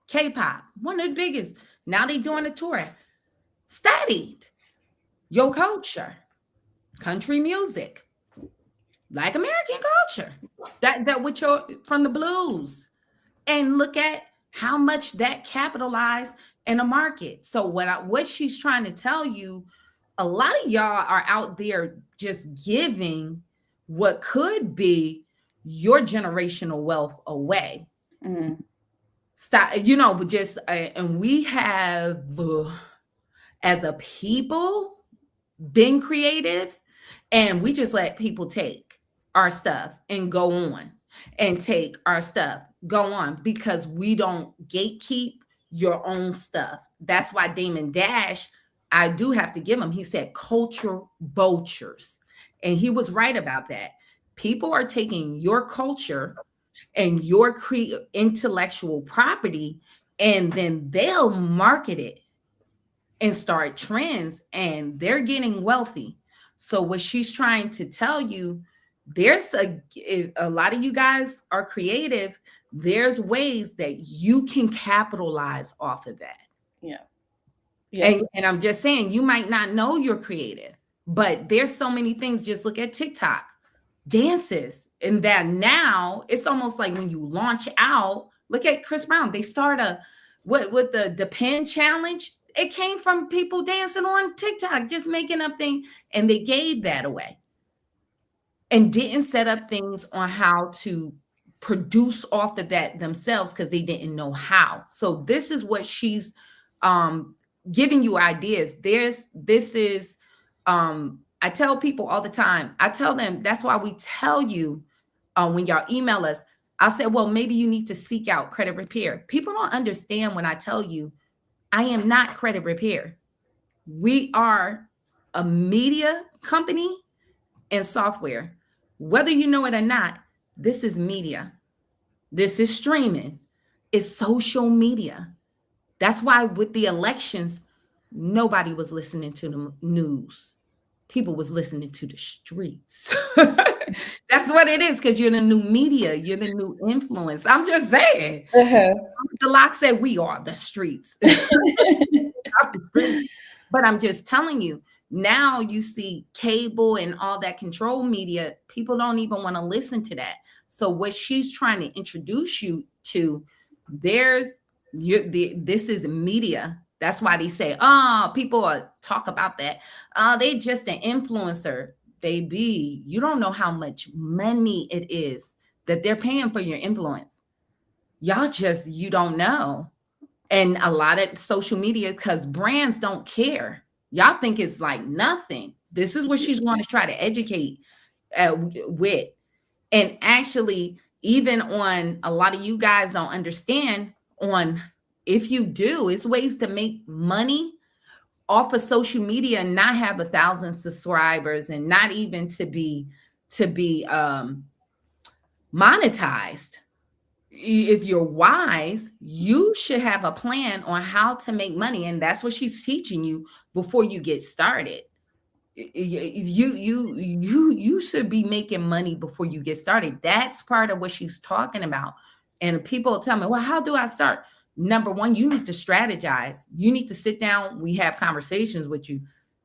A: K-pop, one of the biggest. Now they doing a tour. Studied your culture, country music, like American culture. That with your from the blues. And look at how much that capitalized in a market. So what she's trying to tell you, a lot of y'all are out there just giving what could be your generational wealth away.
B: Mhm.
A: Stop, but just and we have as a people been creative, and we just let people take our stuff and go on, and take our stuff, go on, because we don't gatekeep your own stuff. That's why Damon Dash, I do have to give him, he said culture vultures. And he was right about that. People are taking your culture and your intellectual property, and then they'll market it and start trends, and they're getting wealthy. So what she's trying to tell you, there's a lot of you guys are creative. There's ways that you can capitalize off of that.
B: Yeah. Yeah.
A: And I'm just saying, you might not know you're creative, but there's so many things. Just look at TikTok dances, and that now it's almost like when you launch out. Look at Chris Brown. They start a what with the pin challenge. It came from people dancing on TikTok, just making up things, and they gave that away and didn't set up things on how to produce off of that themselves because they didn't know how. So this is what she's um giving you ideas. This is I tell people all the time, I tell them that's why we tell you when y'all email us, I'll say, well, maybe you need to seek out credit repair. People don't understand when I tell you I am not credit repair. We are a media company and software. Whether you know it or not, this is media. This is streaming. It's social media. That's why with the elections, nobody was listening to the news. People was listening to the streets. That's what it is, because you're the new media. You're the new influence. I'm just saying.
B: Uh-huh.
A: The lock said we are the streets. But I'm just telling you, now you see cable and all that control media, people don't even want to listen to that. So what she's trying to introduce you to, this is media. That's why they say, oh, people talk about that. They just an influencer. Baby, you don't know how much money it is that they're paying for your influence. You don't know. And a lot of social media, because brands don't care. Y'all think it's like nothing. This is what she's going to try to educate with. And actually, even on a lot of you guys don't understand on, if you do, it's ways to make money off of social media and not have 1,000 subscribers and not even to be monetized. If you're wise, you should have a plan on how to make money, and that's what she's teaching you before you get started. You should be making money before you get started. That's part of what she's talking about. And people tell me, well, how do I start? Number one, you need to strategize. You need to sit down. We have conversations with you.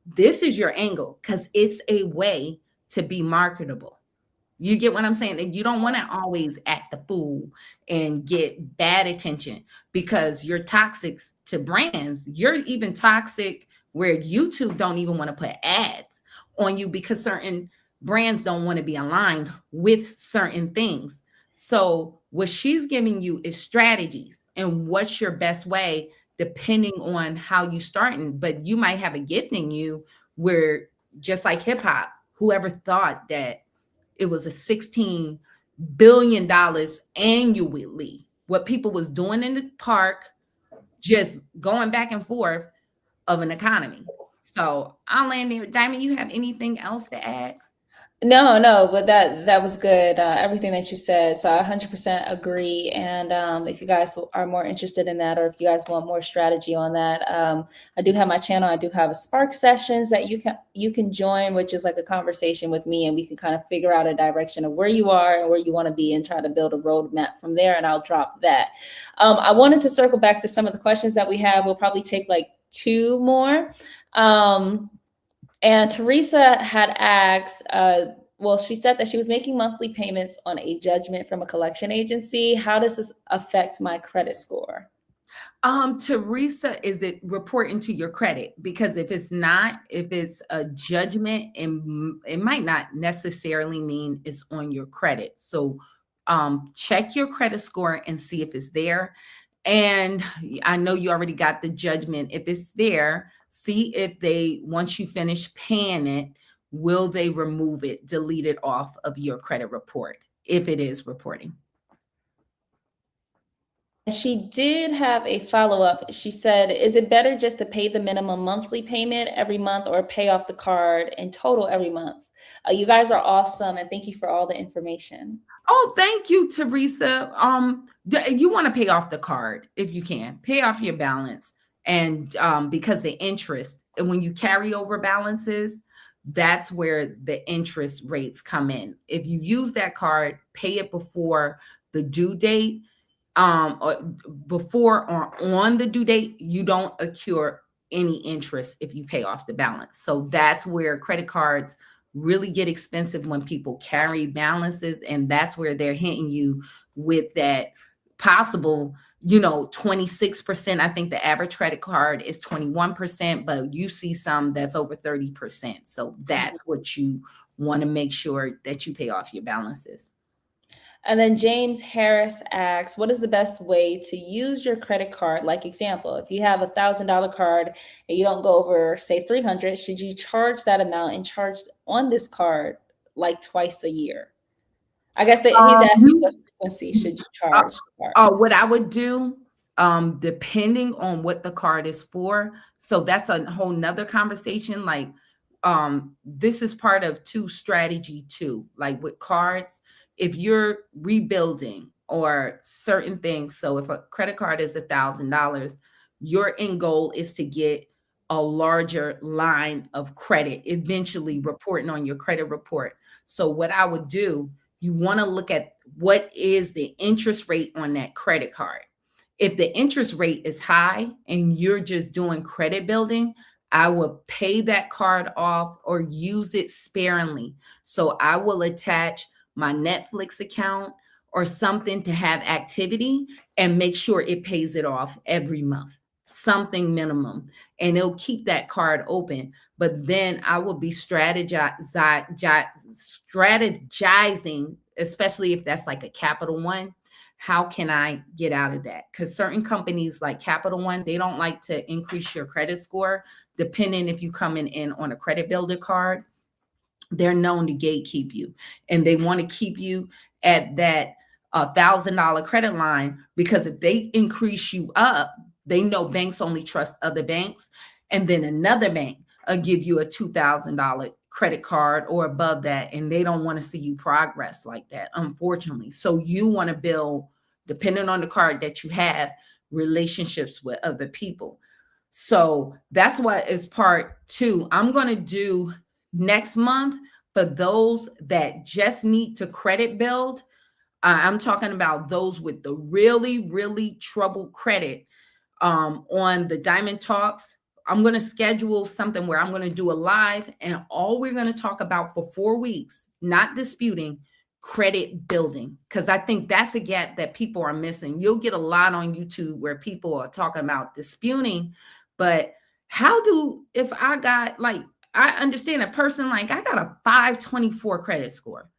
A: This is your angle, because it's a way to be marketable. You get what I'm saying? And you don't want to always act the fool and get bad attention, because you're toxic to brands. You're even toxic where YouTube don't even want to put ads on you, because certain brands don't want to be aligned with certain things. So what she's giving you is strategies and what's your best way, depending on how you starting. But you might have a gift in you where, just like hip hop, whoever thought that it was a $16 billion annually, what people was doing in the park, just going back and forth of an economy. So I'll land there. Diamond, you have anything else to add?
B: No, no, but that was good. Everything that you said, so I 100% agree. And if you guys are more interested in that, or if you guys want more strategy on that, I do have my channel. I do have a Spark sessions that you can join, which is like a conversation with me, and we can kind of figure out a direction of where you are and where you want to be, and try to build a roadmap from there. And I'll drop that. I wanted to circle back to some of the questions that we have. We'll probably take like two more. And Teresa had asked, well, she said that she was making monthly payments on a judgment from a collection agency. How does this affect my credit score?
A: Teresa, is it reporting to your credit? Because if it's not, if it's a judgment, and it might not necessarily mean it's on your credit. So check your credit score and see if it's there. And I know you already got the judgment. If it's there, see if they, once you finish paying it, will they remove it, delete it off of your credit report if it is reporting.
B: She did have a follow-up. She said, is it better just to pay the minimum monthly payment every month, or pay off the card in total every month? You guys are awesome, and thank you for all the information.
A: Oh, thank you, Teresa. You want to pay off the card if you can. Pay off your balance, and because the interest, and when you carry over balances, that's where the interest rates come in. If you use that card, pay it before the due date, or before or on the due date, you don't accrue any interest if you pay off the balance. So that's where credit cards really get expensive, when people carry balances, and that's where they're hitting you with that possible, 26%. I think the average credit card is 21%, but you see some that's over 30%. So that's what you want to make sure that you pay off your balances.
B: And then James Harris asks, what is the best way to use your credit card? Like, example, if you have $1,000 card and you don't go over, say, 300, should you charge that amount and charge on this card like twice a year? I guess that he's asking what frequency should you charge the card?
A: What I would do, depending on what the card is for, so that's a whole nother conversation. Like, this is part of strategy two. Like with cards, if you're rebuilding or certain things, so if a credit card is $1,000, your end goal is to get a larger line of credit, eventually reporting on your credit report. So what I would do, you want to look at what is the interest rate on that credit card. If the interest rate is high and you're just doing credit building, I will pay that card off or use it sparingly. So I will attach my Netflix account or something to have activity and make sure it pays it off every month, something minimum, and it'll keep that card open. But then I will be strategizing, especially if that's like a Capital One. How can I get out of that? Because certain companies like Capital One, they don't like to increase your credit score, depending if you coming in on a credit builder card. They're known to gatekeep you, and they want to keep you at that $1,000 credit line, because if they increase you up, they know banks only trust other banks, and then another bank will give you a $2,000 credit card or above that, and they don't want to see you progress like that, unfortunately. So you want to build, depending on the card that you have, relationships with other people. So that's what is part two. I'm going to do next month for those that just need to credit build. I'm talking about those with the really, really troubled credit. On the Diamond Talks, I'm going to schedule something where I'm going to do a live, and all we're going to talk about for 4 weeks, not disputing, credit building, because I think that's a gap that people are missing. You'll get a lot on YouTube where people are talking about disputing, but if I got, like, I understand a person like, I got a 524 credit score.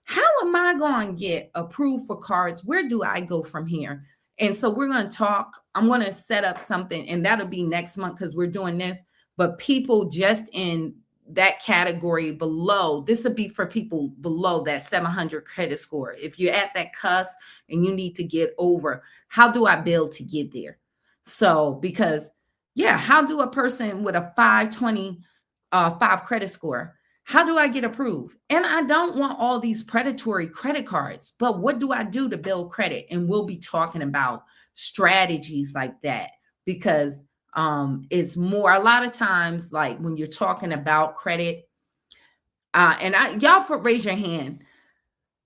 A: How am I going to get approved for cards? Where do I go from here? And so we're going to talk. I'm going to set up something, and that'll be next month because we're doing this. But people just in that category below, this would be for people below that 700 credit score. If you're at that cusp and you need to get over, how do I build to get there? So, because, yeah, how do a person with a 520 5 credit score, how do I get approved? And I don't want all these predatory credit cards, but what do I do to build credit? And we'll be talking about strategies like that, because it's more, a lot of times, like when you're talking about credit, and y'all raise your hand.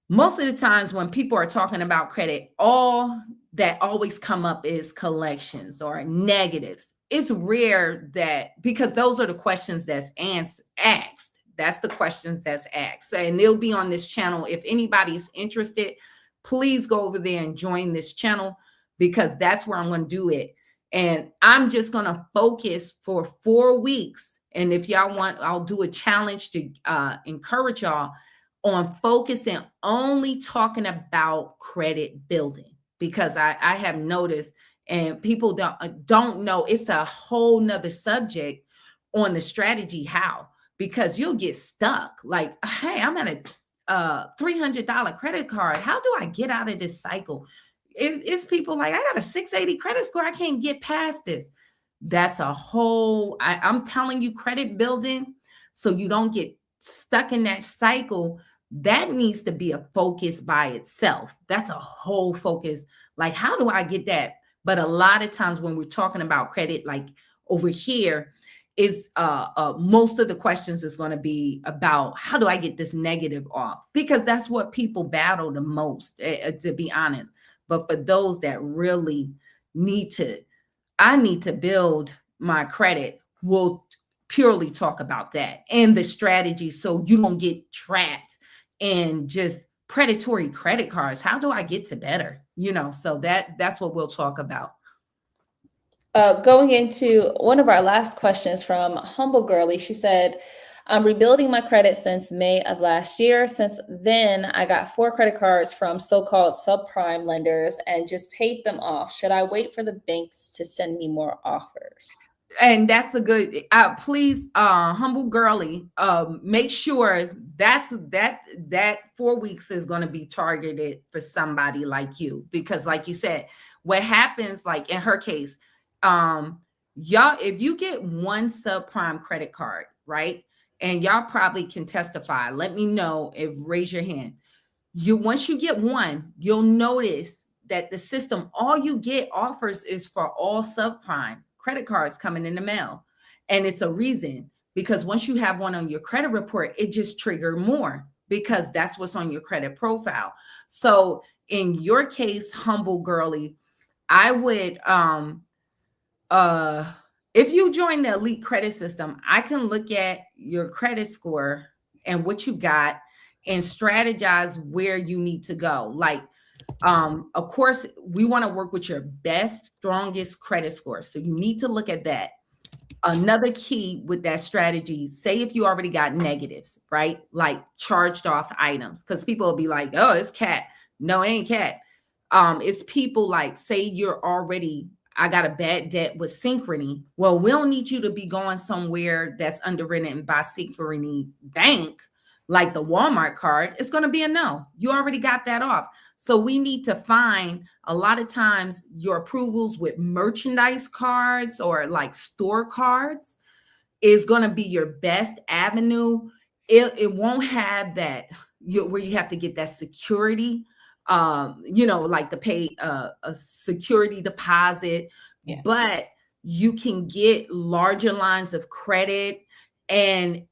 A: Most of the times when people are talking about credit, all that always come up is collections or negatives. It's rare that, because those are the questions that's asked. That's the questions that's asked. So, and they'll be on this channel. If anybody's interested, please go over there and join this channel, because that's where I'm going to do it. And I'm just going to focus for 4 weeks. And if y'all want, I'll do a challenge to encourage y'all on focusing only talking about credit building, because I have noticed, and people don't know, it's a whole nother subject on the strategy how, because you'll get stuck like, hey, I'm at a $300 credit card, how do I get out of this cycle? It's people like, I got a 680 credit score, I can't get past this. That's a whole, I'm telling you, credit building, so you don't get stuck in that cycle, that needs to be a focus by itself. That's a whole focus. Like, how do I get that? But a lot of times when we're talking about credit, like over here, is most of the questions is going to be about how do I get this negative off? Because that's what people battle the most, to be honest. But for those that really need to, I need to build my credit, we'll purely talk about that and the strategy, so you don't get trapped in just predatory credit cards. How do I get to better? So that's what we'll talk about.
B: Going into one of our last questions from Humble Girly, she said, I'm rebuilding my credit since May of last year. Since then, I got 4 credit cards from so-called subprime lenders and just paid them off. Should I wait for the banks to send me more offers?
A: And that's a good, please, Humble Girly, make sure that 4 weeks is going to be targeted for somebody like you, because like you said, what happens, like in her case, y'all, if you get one subprime credit card, right, and y'all probably can testify, let me know, if raise your hand, once you get one, you'll notice that the system, all you get offers is for all subprime credit cards coming in the mail. And it's a reason, because once you have one on your credit report, it just trigger more, because that's what's on your credit profile. So in your case, Humble Girly, I would if you join the elite credit system, I can look at your credit score and what you got and strategize where you need to go. Like, of course, we want to work with your best, strongest credit score. So you need to look at that. Another key with that strategy, say if you already got negatives, right? Like charged off items, because people will be like, oh, it's cat. No, it ain't cat. It's people like, say you're already, I got a bad debt with Synchrony. Well, we don't need you to be going somewhere that's underwritten by Synchrony Bank, like the Walmart card. It's going to be a no. You already got that off. So we need to find, a lot of times, your approvals with merchandise cards or like store cards is going to be your best avenue. It won't have that where you have to get that security, like to pay a security deposit,
B: Yeah.
A: but you can get larger lines of credit, and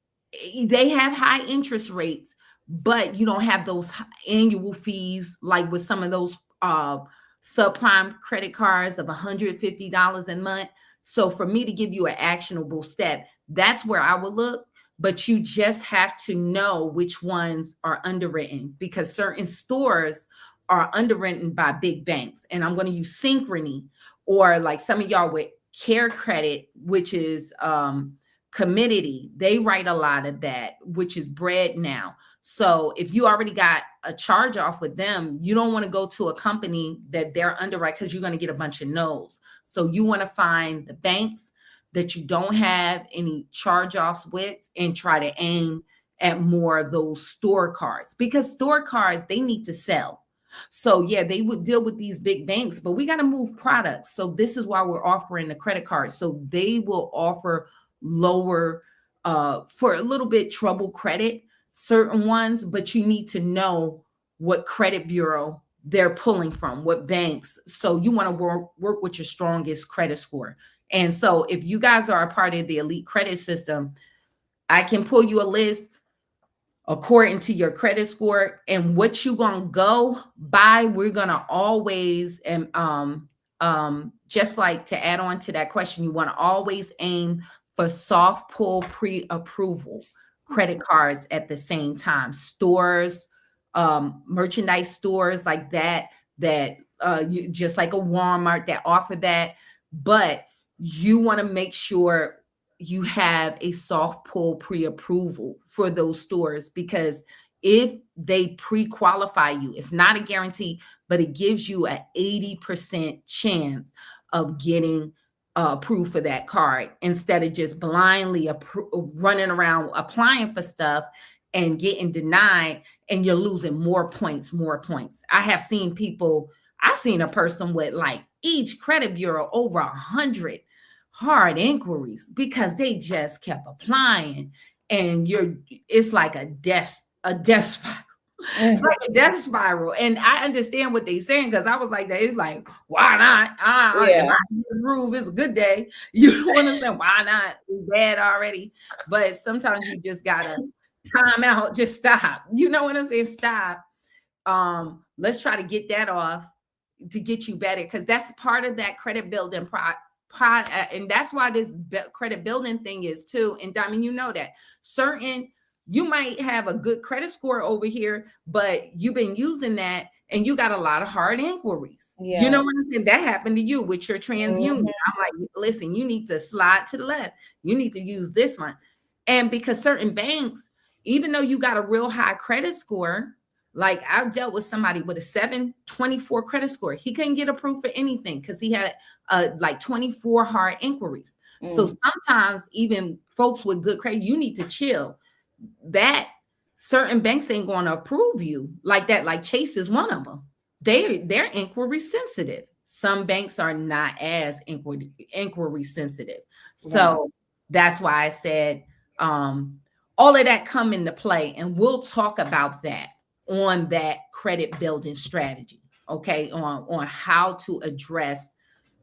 A: they have high interest rates, but you don't have those annual fees like with some of those subprime credit cards of $150 a month. So for me to give you an actionable step, that's where I would look. But you just have to know which ones are underwritten, because certain stores are underwritten by big banks. And I'm going to use Synchrony, or like some of y'all with Care Credit, which is Community. They write a lot of that, which is Bread now. So if you already got a charge off with them, you don't want to go to a company that they're underwrite, because you're going to get a bunch of no's. So you want to find the banks that you don't have any charge offs with, and try to aim at more of those store cards, because store cards, they need to sell. So yeah, they would deal with these big banks, but we got to move products. So this is why we're offering the credit card. So they will offer lower for a little bit trouble credit, certain ones, but you need to know what credit bureau they're pulling from, what banks. So you want to work with your strongest credit score. And so if you guys are a part of the elite credit system, I can pull you a list according to your credit score and what you gonna go by. We're gonna always and just like to add on to that question, you want to always aim for soft pull pre-approval credit cards at the same time. Stores, merchandise stores like that you, just like a Walmart that offer that, but you want to make sure you have a soft pull pre-approval for those stores, because if they pre-qualify you, it's not a guarantee, but it gives you an 80% chance of getting approved for that card, instead of just blindly running around applying for stuff and getting denied, and you're losing more points. I have seen people, I seen a person with like each credit bureau over 100 hard inquiries because they just kept applying, and it's like a death spiral. It's like a death spiral. And I understand what they're saying, because I was like that. It's like, why not? If
B: Yeah.
A: I can approve, it's a good day. You don't understand why not? It's bad already. But sometimes you just gotta time out, just stop. You know what I'm saying? Stop. Let's try to get that off to get you better, because that's part of that credit building and that's why this credit building thing is too. And Diamond, you know that certain, you might have a good credit score over here, but you've been using that and you got a lot of hard inquiries. You
B: Yeah.
A: know what I'm saying? That happened to you with your TransUnion.
B: Mhm.
A: I'm like, listen, you need to slide to the left. You need to use this one. And because certain banks, even though you got a real high credit score, like I've dealt with somebody with a 724 credit score. He couldn't get approved for anything because he had like 24 hard inquiries. So
B: Mm.
A: sometimes even folks with good credit, you need to chill. That certain banks ain't going to approve you like that. Like Chase is one of them. They're inquiry sensitive. Some banks are not as inquiry sensitive.
B: Wow.
A: So that's why I said all of that come into play, and we'll talk about that on that credit building strategy. Okay, on how to address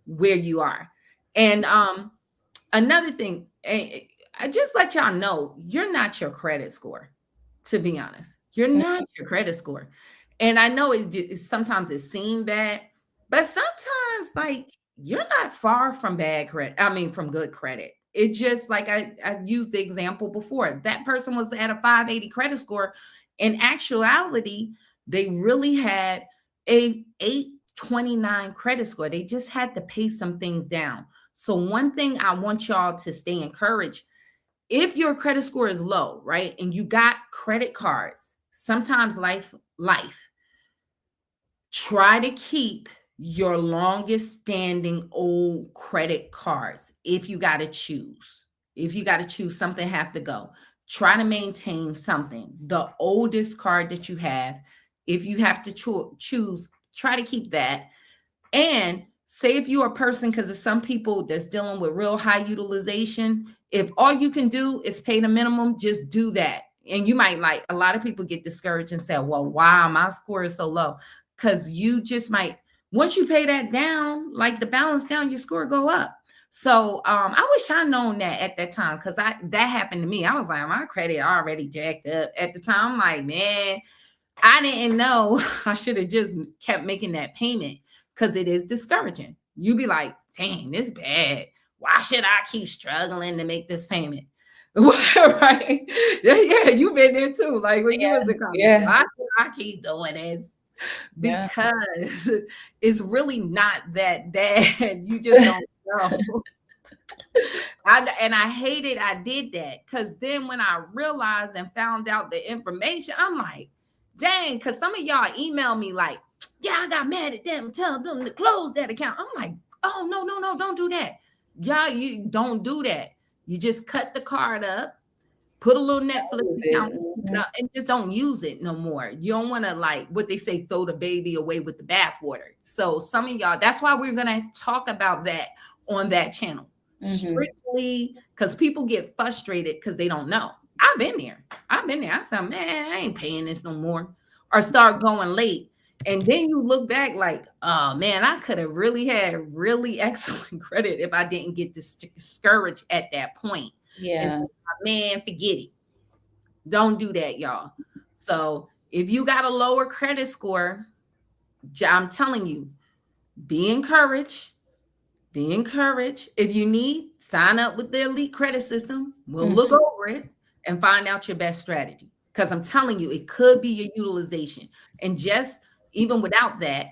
A: where you are. And another thing, I just let y'all know, you're not your credit score. To be honest, you're not your credit score. And I know sometimes it seems bad, but sometimes like you're not far from bad credit. I mean, from good credit. It just like I used the example before. That person was at a 580 credit score. In actuality, they really had a 829 credit score. They just had to pay some things down. So one thing I want y'all to stay encouraged, if your credit score is low, right, and you got credit cards, sometimes life, try to keep your longest standing old credit cards. If you got to choose, something have to go. Try to maintain something, the oldest card that you have. If you have to choose, try to keep that. And say if you're a person, because there's some people that's dealing with real high utilization, if all you can do is pay the minimum, just do that. And you might, like a lot of people get discouraged and say, well, wow, my score is so low. Because you just might, once you pay that down, like the balance down, your score go up. So I wish I known that at that time, because that happened to me. I was like, my credit already jacked up at the time. I'm like, man, I didn't know. I should have just kept making that payment, because it is discouraging. You be like, dang, this bad. Why should I keep struggling to make this payment? Right? Yeah, you've been there too. Like when you
B: Yeah.
A: was in college,
B: Yeah.
A: why should I keep doing this?
B: Yeah.
A: Because it's really not that bad. You just don't know. And I hated I did that, because then when I realized and found out the information, I'm like, dang, because some of y'all email me like, yeah, I got mad at them, tell them to close that account. I'm like, oh, no, don't do that. Y'all, you don't do that. You just cut the card up, Put a little Netflix
B: Use
A: account,
B: it. Mhm.
A: and just don't use it no more. You don't want to, like what they say, throw the baby away with the bathwater. So some of y'all, that's why we're gonna talk about that on that channel.
B: Mhm.
A: Strictly because people get frustrated because they don't know. I've been there. I've been there. I said, man, I ain't paying this no more. Or start going late. And then you look back like, oh man, I could have really had really excellent credit if I didn't get discouraged at that point. And
B: Yeah.
A: say, man, forget it. Don't do that, y'all. So if you got a lower credit score, I'm telling you, be encouraged. Be encouraged. If you need, sign up with the elite credit system. We'll look
B: Mhm.
A: over it and find out your best strategy. Because I'm telling you, it could be your utilization. And just even without that,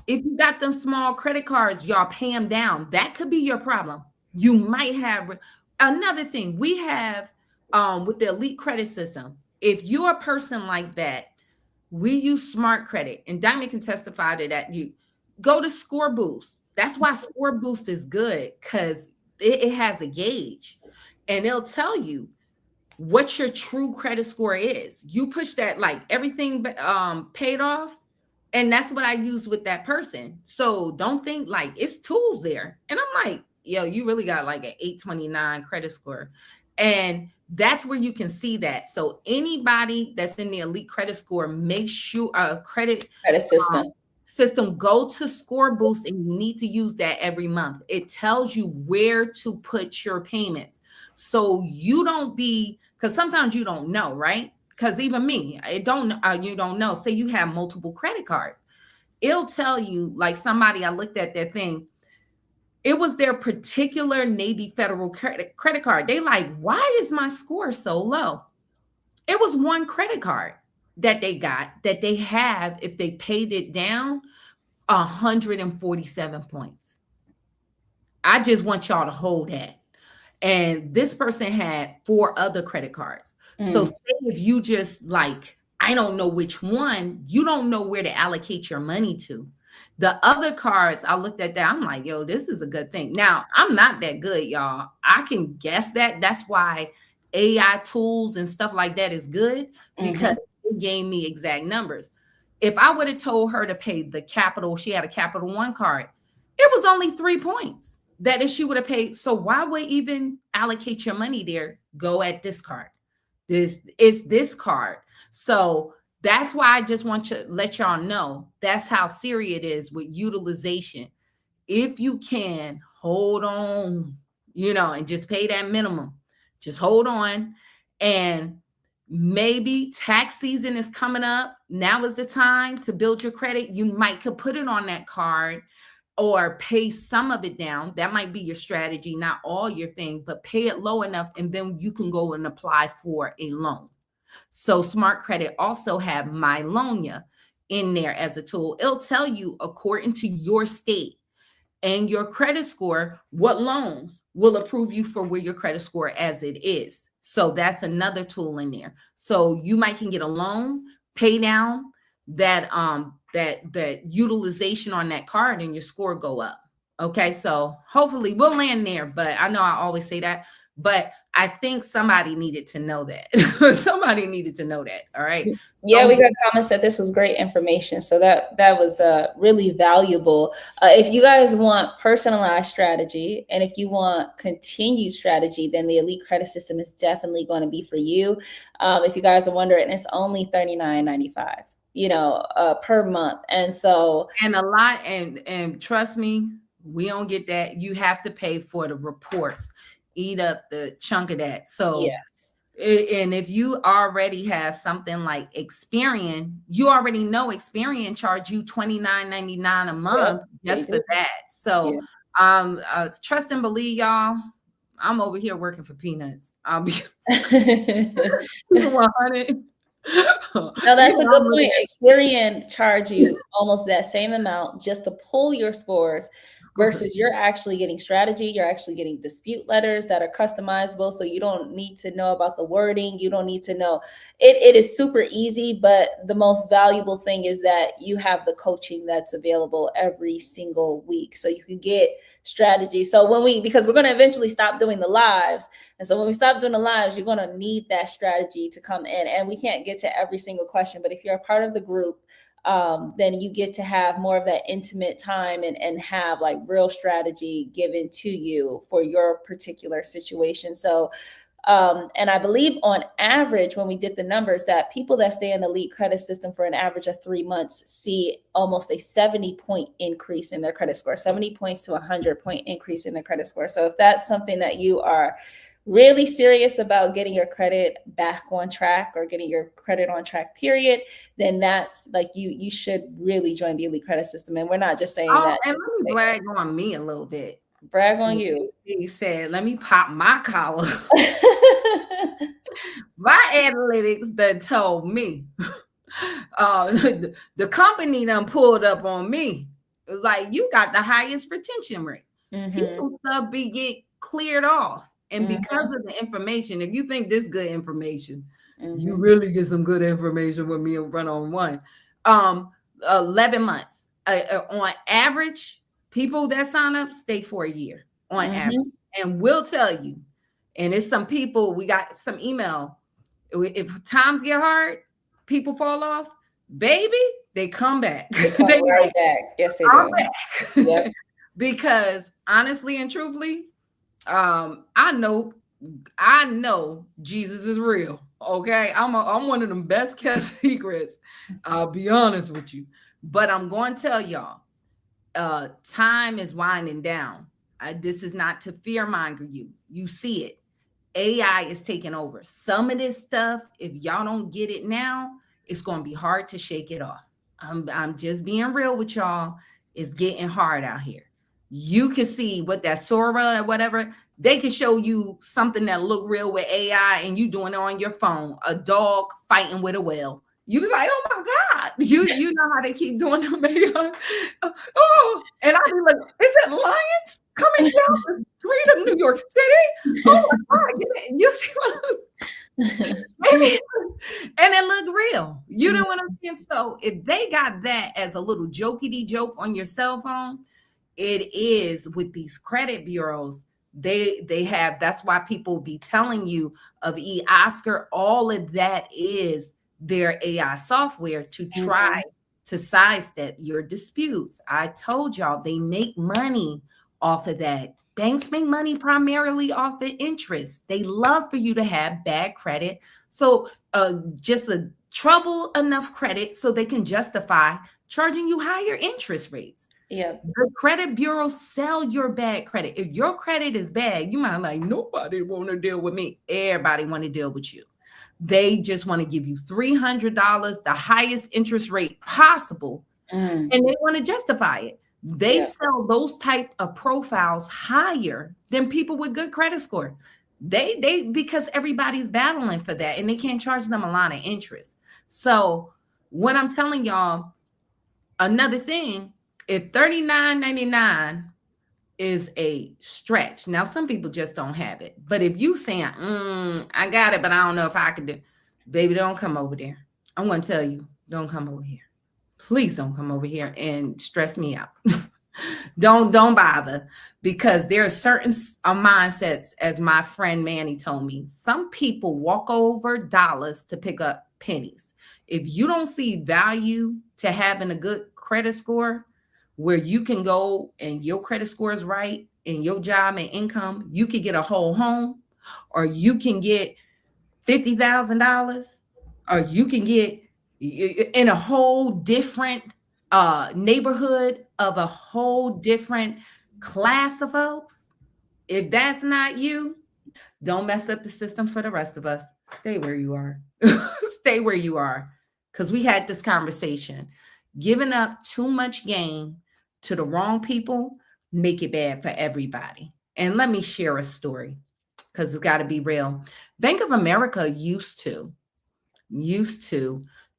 A: if you got them small credit cards, y'all pay them down. That could be your problem. You might have another thing we have with the elite credit system. If you're a person like that, we use smart credit, and Diamond can testify to that. You go to Score Boost. That's why Score Boost is good because it has a gauge, and it'll tell you what your true credit score is. You push that like everything paid off, and that's what I use with that person. So don't think like it's tools there. And I'm like, yo, you really got like an 829 credit score. And that's where you can see that. So anybody that's in the elite credit score, make sure credit
B: Credit
A: um,
B: system.
A: system, go to Score Boost, and you need to use that every month. It tells you where to put your payments. So you don't be, because sometimes you don't know, right? Because even me, it don't you don't know. Say you have multiple credit cards. It'll tell you, like somebody, I looked at their thing, it was their particular Navy Federal credit card. They like, why is my score so low? It was one credit card that they got that they have, if they paid it down, 147 points. I just want y'all to hold that. And this person had 4 other credit cards. So
B: Mm.
A: say if you just like, I don't know which one, you don't know where to allocate your money to. The other cards, I looked at that, I'm like, yo, this is a good thing. Now, I'm not that good, y'all. I can guess that. That's why AI tools and stuff like that is good, because
B: Mhm.
A: it gave me exact numbers. If I would have told her to pay the Capital, she had a Capital One card, it was only 3 points that if she would have paid. So why would even allocate your money there? Go at this card. This is this card. So that's why I just want to let y'all know that's how serious it is with utilization. If you can hold on, and just pay that minimum, just hold on. And maybe tax season is coming up. Now is the time to build your credit. You might could put it on that card or pay some of it down. That might be your strategy, not all your thing, but pay it low enough, and then you can go and apply for a loan. So Smart Credit also have My Loania in there as a tool. It'll tell you according to your state and your credit score, what loans will approve you for where your credit score as it is. So that's another tool in there. So you might can get a loan, pay down that utilization on that card, and your score go up. Okay, so hopefully we'll land there, but I know I always say that, but I think somebody needed to know that. Somebody needed to know that. All right.
B: Yeah, we
A: Don't
B: got comments that this was great information. So that was really valuable. If you guys want personalized strategy and if you want continued strategy, then the Elite Credit System is definitely going to be for you. If you guys are wondering, it's only $39.95, per month. And so,
A: and a lot, and trust me, we don't get that. You have to pay for the reports, eat up the chunk of that. So
B: yes.
A: and if you already have something like Experian, you already know Experian charge you $29.99 a
B: Yep,
A: month
B: they
A: just for
B: do.
A: that.
B: Yeah.
A: So trust and believe, y'all. I'm over here working for peanuts. I'll be 100.
B: No,
A: You
B: that's a
A: know,
B: good
A: I'm looking
B: point. Experian charge you almost that same amount just to pull your scores. versus you're actually getting strategy. You're actually getting dispute letters that are customizable. So you don't need to know about the wording. You don't need to know it is super easy. But the most valuable thing is that you have the coaching that's available every single week. So you can get strategy. So because we're going to eventually stop doing the lives. And so when we stop doing the lives, you're going to need that strategy to come in. And we can't get to every single question. But if you're a part of the group, then you get to have more of that intimate time and have like real strategy given to you for your particular situation. So, and I believe on average, when we did the numbers, that people that stay in the elite credit system for an average of 3 months see almost a 70-point increase in their credit score, 70 points to 100-point increase in their credit score. So if that's something that you are really serious about getting your credit back on track or getting your credit on track, period, then that's like you should really join the elite credit system. And we're not just saying that.
A: And let me brag on me a little bit.
B: Brag on you.
A: He said, let me pop my collar. My analytics that told me. The company done pulled up on me. It was like, you got the highest retention rate. People stuff be get cleared off. And because of the information, if you think this good information, you really get some good information with me and run on one. 11 months. On average, people that sign up stay for a year on average. And we'll tell you, and it's some people, we got some email. If times get hard, people fall off, baby, they come back.
B: They come right back. Yes, they do.
A: Yep. Because honestly and truthfully, I know Jesus is real. Okay, I'm one of them best kept secrets. I'll be honest with you, but I'm going to tell y'all, time is winding down. This is not to fearmonger you. You see it. AI is taking over. Some of this stuff, if y'all don't get it now, it's going to be hard to shake it off. I'm just being real with y'all. It's getting hard out here. You can see what that Sora or whatever, they can show you something that look real with AI and you doing it on your phone, a dog fighting with a whale. You be like, oh my God, you know how they keep doing them AI. Oh, and I'll be like, is it lions coming down the street of New York City? Oh my God, you see what maybe, and it looked real. You know what I'm saying? So if they got that as a little jokey joke on your cell phone, it is with these credit bureaus. They have, that's why people be telling you of eOscar, all of that is their AI software to try to sidestep your disputes. I told y'all they make money off of that. Banks make money primarily off the interest. They love for you to have bad credit. So just a trouble enough credit so they can justify charging you higher interest rates.
B: Yeah.
A: The credit bureaus sell your bad credit. If your credit is bad, you might like, nobody want to deal with me. Everybody want to deal with you. They just want to give you $300, the highest interest rate possible, and they want to justify it. They sell those type of profiles higher than people with good credit score. They because everybody's battling for that, and they can't charge them a lot of interest. So what I'm telling y'all, another thing, if $39.99 is a stretch. Now, some people just don't have it. But if you saying, I got it, but I don't know if I can do, baby, don't come over there. I'm going to tell you, don't come over here. Please don't come over here and stress me out. Don't bother, because there are certain mindsets, as my friend Manny told me. Some people walk over dollars to pick up pennies. If you don't see value to having a good credit score, where you can go and your credit score is right and your job and income, you can get a whole home, or you can get $50,000, or you can get in a whole different neighborhood of a whole different class of folks. If that's not you, don't mess up the system for the rest of us. Stay where you are. Stay where you are. Because we had this conversation. Giving up too much gain to the wrong people make it bad for everybody. And let me share a story, because it's got to be real. Bank of America used to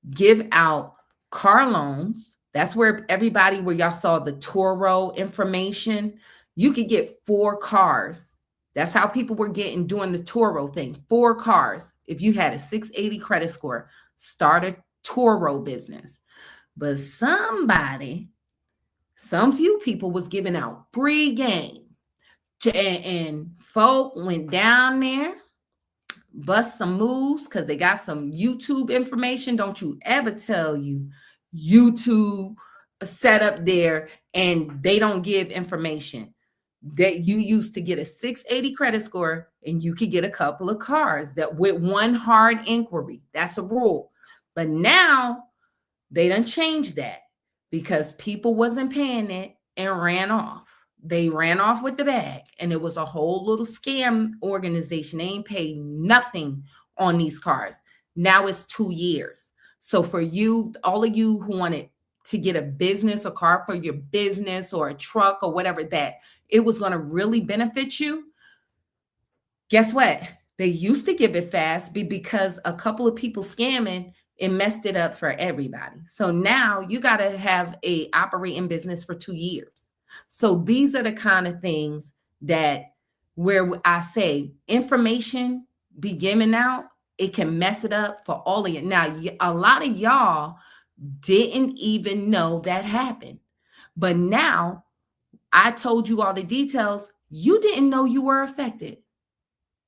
A: give out car loans That's where everybody, where y'all saw the Toro information, you could get 4 cars. That's how people were getting doing the Toro thing. 4 cars. If you had a 680 credit score, start a Toro business. But some few people was giving out free game. And folk went down there, bust some moves because they got some YouTube information. Don't you ever tell you YouTube set up there and they don't give information. That you used to get a 680 credit score and you could get a couple of cars that with one hard inquiry. That's a rule. But now they done changed that because people wasn't paying it and ran off. They ran off with the bag, and it was a whole little scam organization. They ain't paid nothing on these cars. Now it's 2 years. So for you, all of you who wanted to get a business, a car for your business or a truck or whatever, that it was going to really benefit you, guess what? They used to give it fast because a couple of people scamming, it messed it up for everybody. So now you got to have a operating business for 2 years. So these are the kind of things that where I say information be given out, it can mess it up for all of you. Now, a lot of y'all didn't even know that happened. But now I told you all the details. You didn't know you were affected.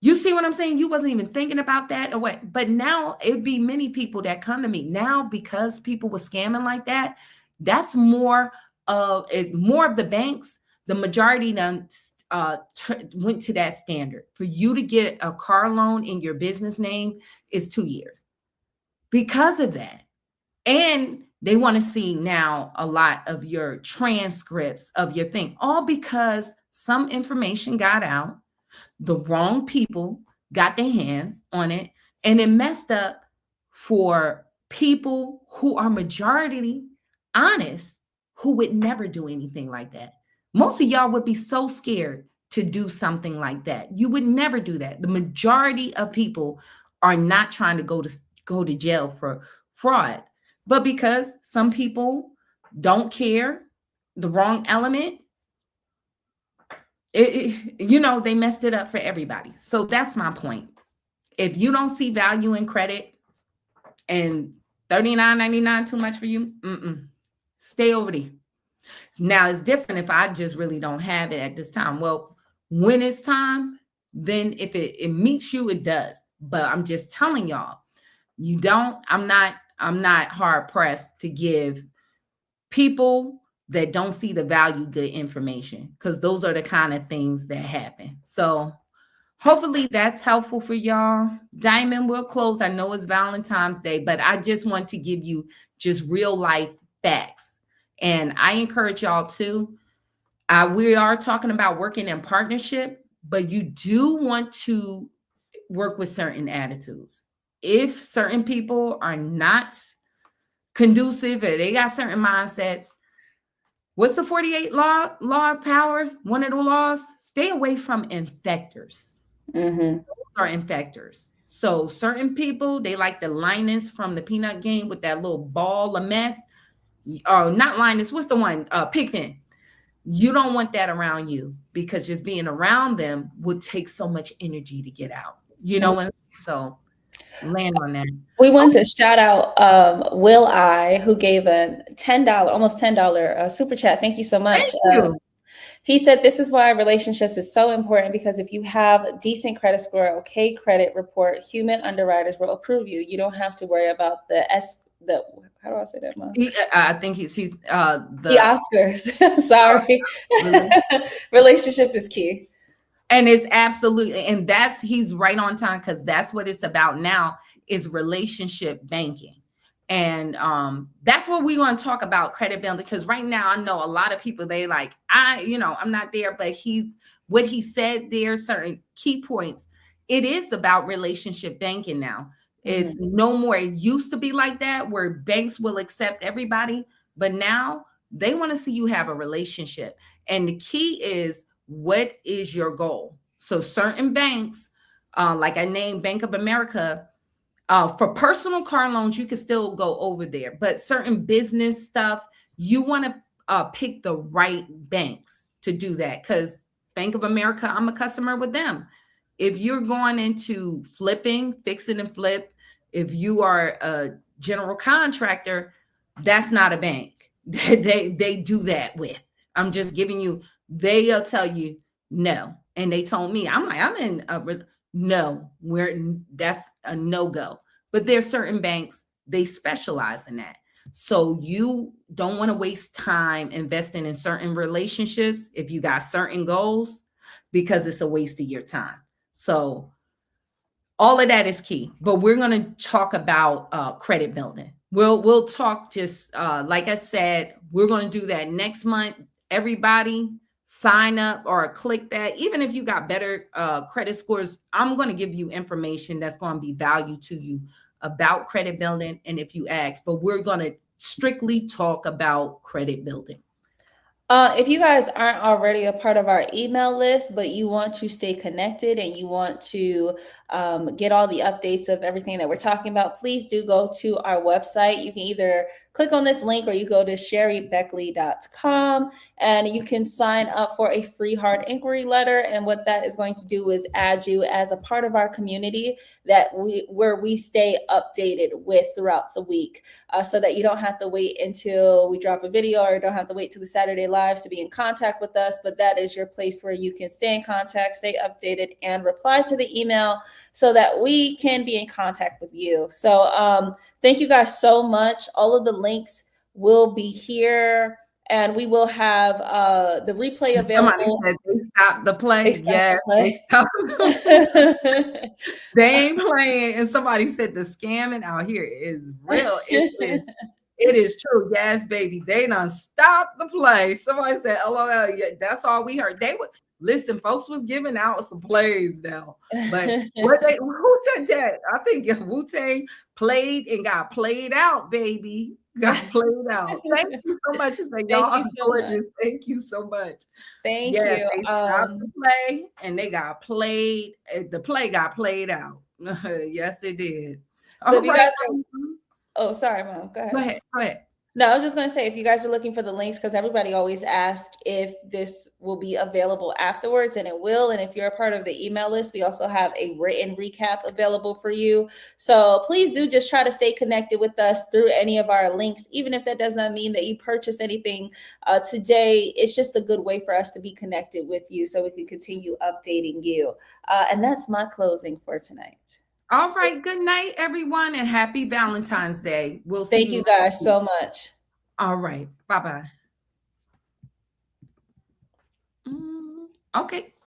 A: You see what I'm saying? You wasn't even thinking about that or what. But now it'd be many people that come to me now because people were scamming like that. That's more of the banks. The majority done went to that standard. For you to get a car loan in your business name is 2 years because of that. And they want to see now a lot of your transcripts of your thing, all because some information got out. The wrong people got their hands on it, and it messed up for people who are majority honest, who would never do anything like that. Most of y'all would be so scared to do something like that. You would never do that. The majority of people are not trying to go to jail for fraud, but because some people don't care, the wrong element, they messed it up for everybody. So that's my point. If you don't see value in credit and $39.99 too much for you, stay over there. Now it's different if I just really don't have it at this time. Well, when it's time, then if it meets you, it does. But I'm just telling y'all, you don't. I'm not hard pressed to give people that don't see the value good information, because those are the kind of things that happen. So hopefully that's helpful for y'all. Diamond will close. I know it's Valentine's Day, but I just want to give you just real life facts. And I encourage y'all too. We are talking about working in partnership, but you do want to work with certain attitudes. If certain people are not conducive or they got certain mindsets, what's the 48 law of power? One of the laws: stay away from infectors. Those are infectors. So certain people, they like the Linus from the Peanut Game with that little ball of mess. Oh, not Linus. What's the one? Pigpen. You don't want that around you, because just being around them would take so much energy to get out. You know what? So land on that.
B: We want to shout out Will I, who gave a $10, almost $10 super chat. Thank you so much.
A: Thank you.
B: He said, this is why relationships is so important, because if you have decent credit score, okay credit report, human underwriters will approve you. You don't have to worry about how do I say that, Mom?
A: I think he's
B: the Oscars. Sorry. Relationship is key.
A: And it's absolutely, and he's right on time, because that's what it's about now, is relationship banking. And that's what we want to talk about, credit building, because right now I know a lot of people, they like, I'm not there, but what he said there, certain key points, it is about relationship banking now. It's no more. It used to be like that, where banks will accept everybody, but now they want to see you have a relationship. And the key is, what is your goal? So certain banks, like I named Bank of America, for personal car loans, you can still go over there, but certain business stuff, you want to pick the right banks to do that, because Bank of America, I'm a customer with them. If you're going into flipping, fixing and flip, if you are a general contractor, that's not a bank. They do that with. I'm just giving you. They'll tell you no, and they told me. I'm like, I'm in a no. That's a no go. But there's certain banks, they specialize in that. So you don't want to waste time investing in certain relationships if you got certain goals, because it's a waste of your time. So all of that is key. But we're going to talk about credit building. We'll talk, just like I said, we're going to do that next month. Everybody sign up or click that. Even if you got better credit scores, I'm going to give you information that's going to be value to you about credit building, and if you ask. But we're going to strictly talk about credit building.
B: If you guys aren't already a part of our email list, but you want to stay connected and you want to get all the updates of everything that we're talking about, please do go to our website. You can either click on this link or you go to sherrybeckley.com and you can sign up for a free hard inquiry letter. And what that is going to do is add you as a part of our community where we stay updated with throughout the week, so that you don't have to wait until we drop a video or don't have to wait till the Saturday lives to be in contact with us. But that is your place where you can stay in contact, stay updated, and reply to the email so that we can be in contact with you. So thank you guys so much. All of the links will be here, and we will have the replay available.
A: Somebody said they stopped the play.
B: They stopped
A: Yes,
B: the
A: they
B: play.
A: stopped. They ain't playing. And somebody said the scamming out here is real. It is. It is true. Yes, baby. They done stopped the play. Somebody said, LOL. Yeah, that's all we heard. They would listen, folks was giving out some plays now. But who said that? I think Wu-Tang played and got played out, baby. Got played out. Thank you so much. It's like,
B: Thank
A: y'all
B: you so much.
A: gorgeous. Thank you so much.
B: Thank
A: Yes,
B: you.
A: they stopped the play and they got played. The play got played out. Yes, it did.
B: So if
A: All
B: you
A: right.
B: guys are, oh, sorry, Mom, go ahead.
A: Go ahead. Go ahead.
B: No, I was just going to say, if you guys are looking for the links, because everybody always asks if this will be available afterwards, and it will. And if you're a part of the email list, we also have a written recap available for you. So please do just try to stay connected with us through any of our links, even if that does not mean that you purchase anything today. It's just a good way for us to be connected with you so we can continue updating you. And that's my closing for tonight.
A: All right. Good night, everyone, and happy Valentine's Day. We'll see
B: Thank
A: you
B: you
A: next
B: guys
A: week.
B: so much.
A: All right. Bye-bye. Okay.